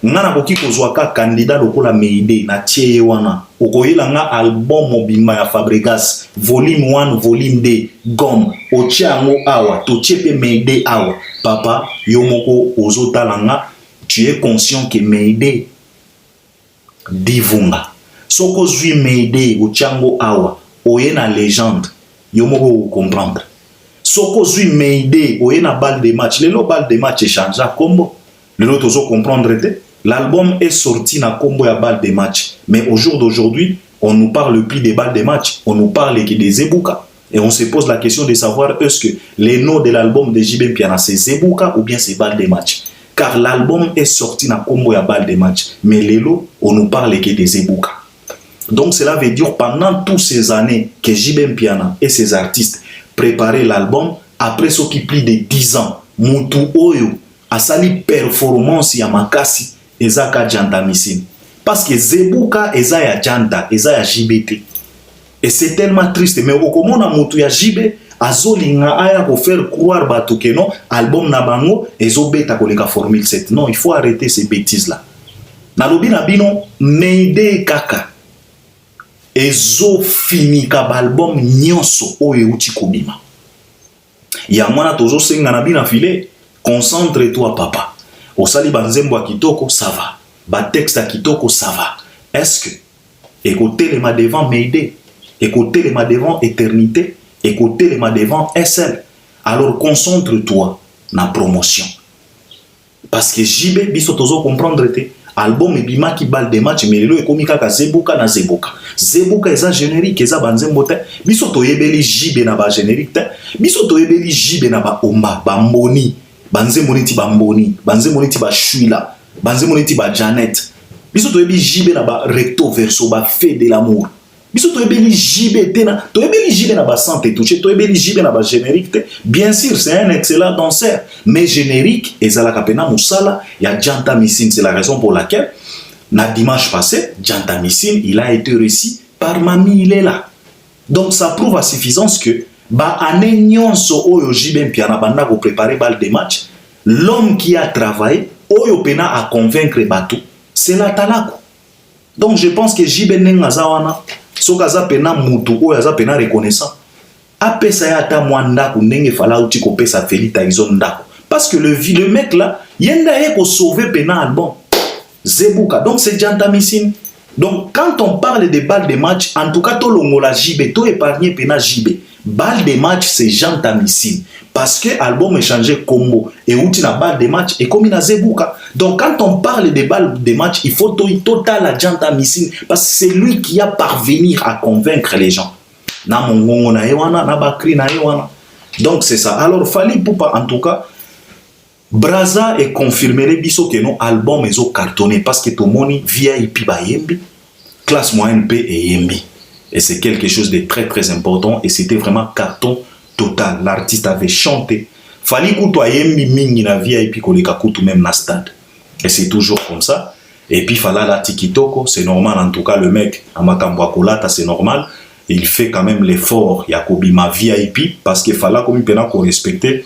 ngana koki kozwaka candidat lokola meide na tie wana okoyela nga album mobima ya Fabregas volume 1 volume 2 gom ochiango awa tochepe meide awa papa yo moko ozotala nga tu es conscient que meide divunga soko zui meide ochiango awa oyena légende yo moko comprendre. Soko zui meide oye na balle de match. Le balle de match échange à combo. Le lot ozo comprendre. L'album est sorti na combo ya balle de match. Mais au jour d'aujourd'hui, on nous parle plus des balles de match. On nous parle que des Zebuka. Et on se pose la question de savoir est-ce que les noms de l'album de JB Mpiana c'est Zebuka ou bien c'est balle de match. Car l'album est sorti na combo ya balle de match. Mais les lots, on nous parle que des Zebuka. Donc cela veut dire pendant toutes ces années que JB Mpiana et ses artistes préparaient l'album, après ce qui plus de 10 ans, Moutou Oyo a sali performance ya makasi ezaka Janta Missine. Parce que Zebuka eza ya Janta, eza ya JBT. Et c'est tellement triste. Mais au comment na Moutou ya JB, azolinga aya ko faire croire batu que non, album na bango, ezobeta koleka Formule 7. Non, il faut arrêter ces bêtises-là. Nalobi na bino, Meide Kaka. Ezo fini ka album nyonso oyo uti kobima. Ya mwana tozo senga na bina filé, concentre-toi papa. Osali banzembo kitoko ça va. Ba texte kitoko ça va. Est-ce que écoutez les ma devant Meide, écoutez les ma devant éternité, écoutez les ma devant SL. Alors concentre-toi na promotion. Parce que JB biso tozo comprendre te album ebima ki bal de match mais lelo ekomi kaka Zebuka na Zebuka. Zebuka eza générique eza banzembo te. Biso toyebeli JB na ba générique te. Biso toyebeli JB na ba omba, ba mboni, banzembo neti ba mboni, banzembo neti ba Shuila, banzembo neti ba Janet. Biso toyebeli JB na ba recto verso ba fait de l'amour. Biso toyebeli JB tena, toyebeli JB na ba santé touché, toyebeli JB na ba générique te. Bien sûr, c'est un excellent danseur, mais générique ezalaka pena musala ya Janta Missine, c'est la raison pour laquelle na dimanche passé, Janta Missine, il a été reçu par Mami Ilela. Donc ça prouve à suffisance que ba ane nyonso oyo JB Mpiana banda ko préparer balle de match, l'homme qui a travaillé oyo pena à convaincre Batou, c'est la Talako. Donc je pense que JB Nengazawana sokaza pena mutu oyo aza pena reconnaissant. Apesa ya ata mwanda ku ndenge fala uti ko pesa Felita izondako. Parce que le mec là, yenda eko sauver pena album. Zebuka. Donc c'est Janta Missine. Donc quand on parle de balles de match, en tout cas to longola JB, to épargner pena JB. Balle de match c'est Janta Missine. Parce que l'album est changé combo. Et outil na balle de match et comme na Zebuka. Donc quand on parle de balles de match, il faut total à Janta Missine. Parce que c'est lui qui a parvenir à convaincre les gens. Na mongongo na ewana, na bakri na ewana. Donc c'est ça. Alors Fally Ipupa en tout cas, Braza est confirmé les biso que nos albums ils ont cartonné parce que tout le monde VIP ba yembi, classe moyenne P et yembi. Et c'est quelque chose de très très important et c'était vraiment carton total. L'artiste avait chanté. Fally Kutu yembi mingi na VIP koleka kutu même na stade. Et c'est toujours comme ça. Et puis Fala la tikitoko, c'est normal en tout cas le mec amakambo kolata c'est normal. Il fait quand même l'effort Yakobi ma VIP parce que Fala comme il pena ko respecter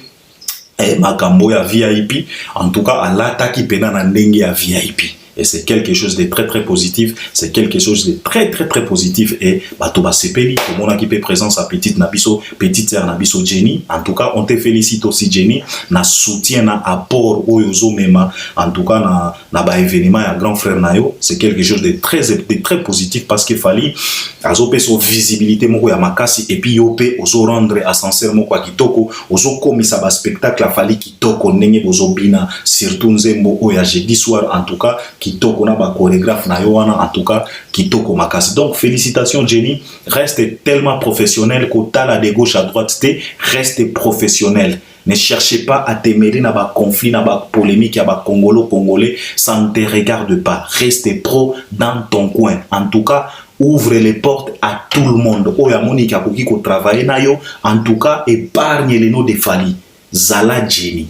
Makambo ya VIP, en tout cas à l'attaque pena na ndenge ya VIP. Et c'est quelque chose de très très positif, c'est quelque chose de très très très positif et Batoba Sepeli, tout le monde qui peut présent sa petite Nabiso, petite sœur Nabiso Jenny. En tout cas, on te félicite aussi Jenny, na soutien na apport Oyozo Mema, en tout cas na ba événement ya grand frère Nayo, c'est quelque chose de très positif parce que Fally azopé son visibilité moko ya makasi et puis yopé ozo rendre ascenseur moko kitoko, ozo komisa ba spectacle a Fally kitoko ndenge bozo bina surtout nzembo oya jeudi soir en tout cas kitoko na ba chorégraphe na yo wana en tout cas kitoko makasi. Donc félicitations Jenny, reste tellement professionnel qu'au-tala de gauche à droite reste professionnel. Ne cherchez pas à te mêler dans ba conflit, dans ba polémique, à ba congolais, ça ne te regarde pas. Reste pro dans ton coin. En tout cas, ouvre les portes à tout le monde. Oya Monique a qui travailler na yo. En tout cas, épargne les noms de Fally. Zala Jenny.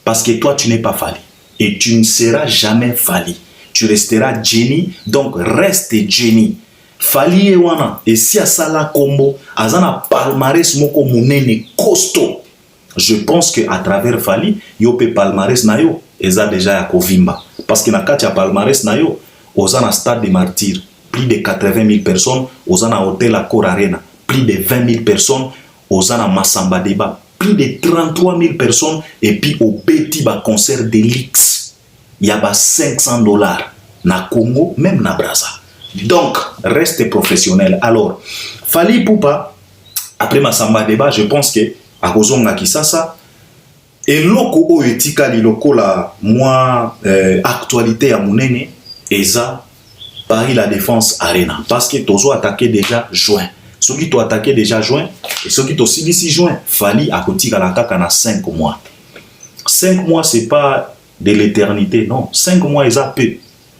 Parce que toi, tu n'es pas Fally. Et tu ne seras jamais Fally. Tu resteras Jenny. Donc, reste Jenny. Fally et wana. Et si à Sala Combo, azana palmarès moko munene costaud. Je pense qu'à travers Fally, yo pe palmarès na yo, eza déjà ya kovimba. Parce que na kati ya palmarès na yo, oza na stade de martyrs, plus de 80 000 personnes, oza na hôtel Accor Arena, plus de 20 000 personnes, oza na Massamba Débat, plus de 33 000 personnes, et puis au petit ba concert d'Elix, il y a ba $500 na Congo, même na Braza. Donc, reste professionnel. Alors, Fally Ipupa, après Massamba Débat, je pense que à Kozonga Kisasa et loko o etika li loko la moi actualité à monene eza Paris la Défense Arena parce que tozo attaqué déjà juin. Ceux qui t'ont attaqué déjà juin et ceux qui t'ont aussi d'ici juin, Fally a kotika la kaka na 5 mois. 5 mois c'est pas de l'éternité, non. 5 mois eza peu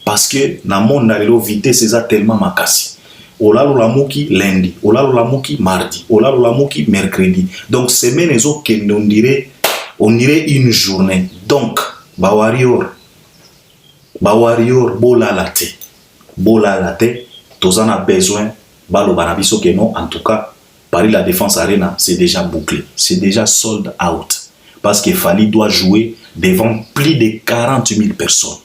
parce que na monde na lelo vitesse eza tellement makasi. olalo la muki lundi, olalo la muki mardi, olalo la muki mercredi. Donc semaine ezo kende on dirait une journée. Donc ba warrior bola la te tozan a besoin balo banabiso que non, en tout cas Paris la Défense Arena c'est déjà bouclé, c'est déjà sold out parce que Fally doit jouer devant plus de 40 000 personnes.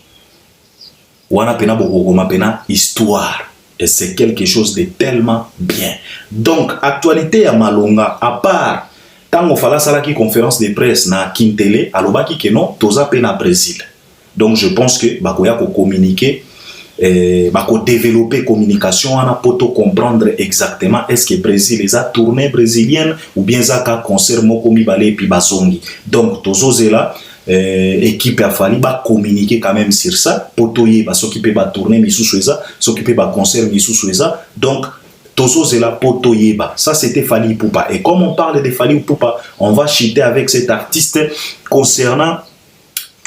Wana pena bokoma pena histoire et c'est quelque chose de tellement bien. Donc actualité ya Malonga à part tant Fala salaki conférence de presse na Kintele alobaki que non toza pena Brésil. Donc je pense que bakoya ko communiquer bako développer communication ana poto comprendre exactement est-ce que Brésil les a tournée brésilienne ou bien zaka concert moko mibale puis bazongi. Donc tozozela équipe a fallu communiquer quand même sur ça potoyer ba s'occuper ba tourner misusu eza s'occuper ba concert misusu eza. Donc tozozela potoyer ba ça c'était Fally Ipupa. Et comme on parle de Fally Ipupa, on va chiter avec cet artiste concernant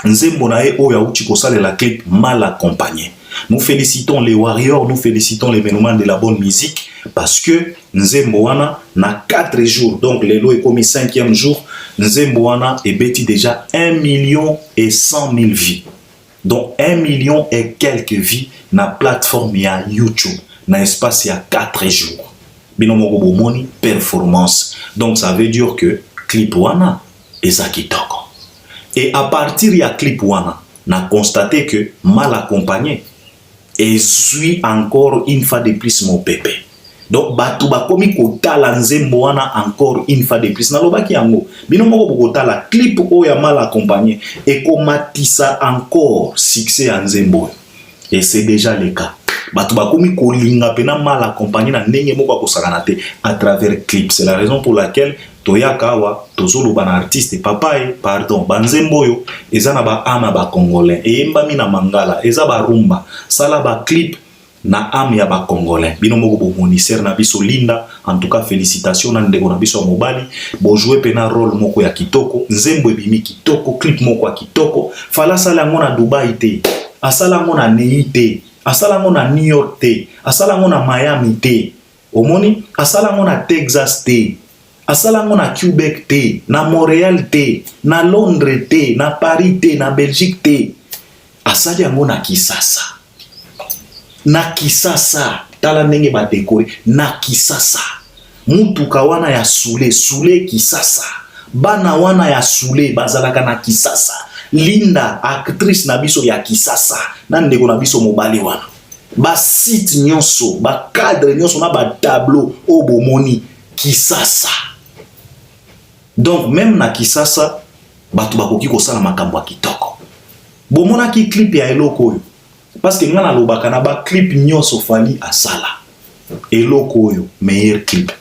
Nzembo nae oya uchi kosale la clip Mal Accompagné. Nous félicitons les Warriors, nous félicitons les mélomanes de la bonne musique parce que Nzembo wana na 4 jours, donc les lots est commis 5e jour, Nzembo wana est bêti déjà 1 100 000 vies. Donc 1 million et quelques vies na plateforme ya YouTube, na espace ya 4 jours. Binomo bomoni performance. Donc ça veut dire que clip wana ezaki toko. Et à partir ya clip wana, na constaté que Mal Accompagné et suis encore une fois de plus mon pépé. Donc batu bakomi kotala Nzembo wana encore une fois de plus. Na lobaki yango bino moko bokotala clip oya Mal Accompagné et komatisa encore succès à Nzembo. Et c'est déjà le cas. Batu bakomi kolinga pena Mal Accompagné na ndenge moko akosakana te à travers clip. C'est la raison pour laquelle Toyakawa, tozolo ban artiste papaye, pardon, banzembo yo, eza na ba ama ba congolais, e mbami na mangala, eza ba rumba, sala ba clip na am ya ba congolais. Bino moko bo moniser na biso linda, en tout cas félicitations na ndeko na biso mobali, bo jouer pena rôle moko ya kitoko, Nzembo ebimi kitoko, clip moko ya kitoko, fala sala ngona Dubai te, asala ngona Nei te, asala ngona New York te, asala ngona Miami te, omoni, asala ngona Texas te. Asalango na Québec te, na Montréal te, na Londres te, na Paris te, na Belgique te. Asali yango na Kisasa. Na Kisasa, tala ndenge ba décoré, na Kisasa. Mutuka wana ya Sule Kisasa. Bana wana ya Sule bazalaka na Kisasa. Linda actrice na biso ya Kisasa. Na ndeko na biso mobali wana. Ba site nyonso, ba cadre nyonso na ba tableau obomoni Kisasa. Donc même na Kisasa batu bakoki kosala makambo ya kitoko. Bomona ki clip ya eloko oyo parce que ngana lobaka na ba clip nyonso Fally asala. Eloko oyo meilleur clip.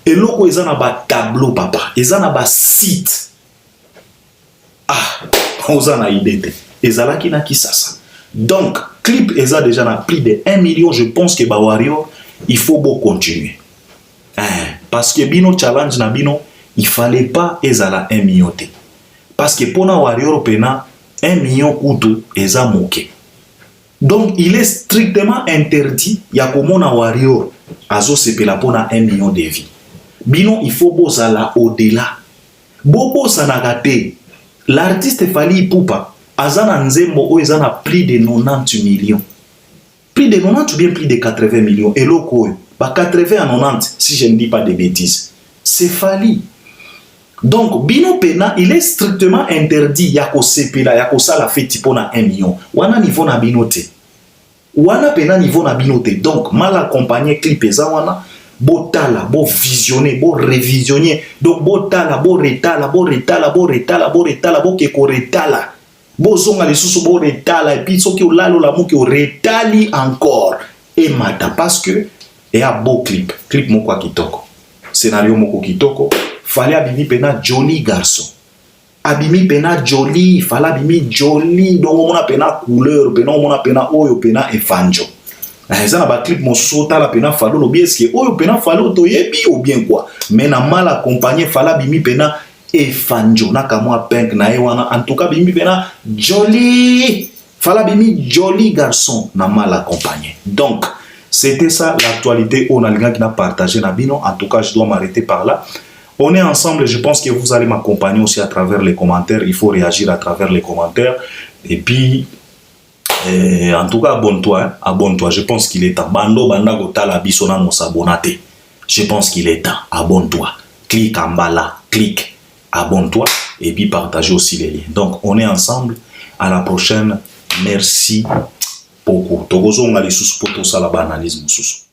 Eloko eza na ba tableau papa, eza na ba site. Ah, oza na idée te. Ezalaki na Kisasa. Donc clip eza déjà na plus de 1 million, je pense que ba Warrior il faut beau continuer. Parce que bino challenge na bino il fallait pas ezala 1 million te. Parce que pour na Warrior pena 1 million kutu eza moke. Donc il est strictement interdit ya komona Warrior azo sepela pona 1 million de vies. Bino il faut bozala au-delà. Bobo sanagate. L'artiste Fally Ipupa azana Nzembo o ezana plus de 90 millions. Plus de 90 ou bien plus de 80 millions. Et loko ba 80 à 90 si je ne dis pas de bêtises. C'est Fally. Donc, bino pena, il est strictement interdit yako sepela, yako sala feti pona 1 million. Wana niveau na binote. Wana pena niveau na binote. Donc, Mal Accompagné clip eza wana, bo tala, bo visionner, bo révisionner. Donc, bo tala, bo retala, bo retala, bo retala, bo retala, bo keko retala. Bo zonga les sous bo retala. Et puis, soki o lalo la mouki o retali encore. Et mata, parce que, et a beau clip. Clip moko kitoko. Scénario moko kitoko. Fallait abimi pena joli garçon. Abimi pena joli, fallait abimi joli. Donc on a pena couleur, pena on a pena oyo pena evanjo. Ça na ba clip mon sota la pena fallo lo bien ce que oyo pena fallo to yebi ou bien quoi. Mais na Mal Accompagné fallait abimi pena evanjo na kamwa pink na ewana en tout cas abimi pena joli. Fallait abimi joli garçon na Mal Accompagné. Donc C'était ça l'actualité. On a le gars qui n'a partagé Nabino. En tout cas, je dois m'arrêter par là. On est ensemble. Je pense que vous allez m'accompagner aussi à travers les commentaires. Il faut réagir à travers les commentaires. Et puis, en tout cas, abonne-toi. Hein? Abonne-toi. Je pense qu'il est temps. Bando, banda, gotala, bisona, no s'abonate. Je pense qu'il est temps. Abonne-toi. Clique en bas là. Clique. Abonne-toi. Et puis, partage aussi les liens. Donc, on est ensemble. À la prochaine. Merci beaucoup. Togozo, on a les sous-potos à la banalisme sous.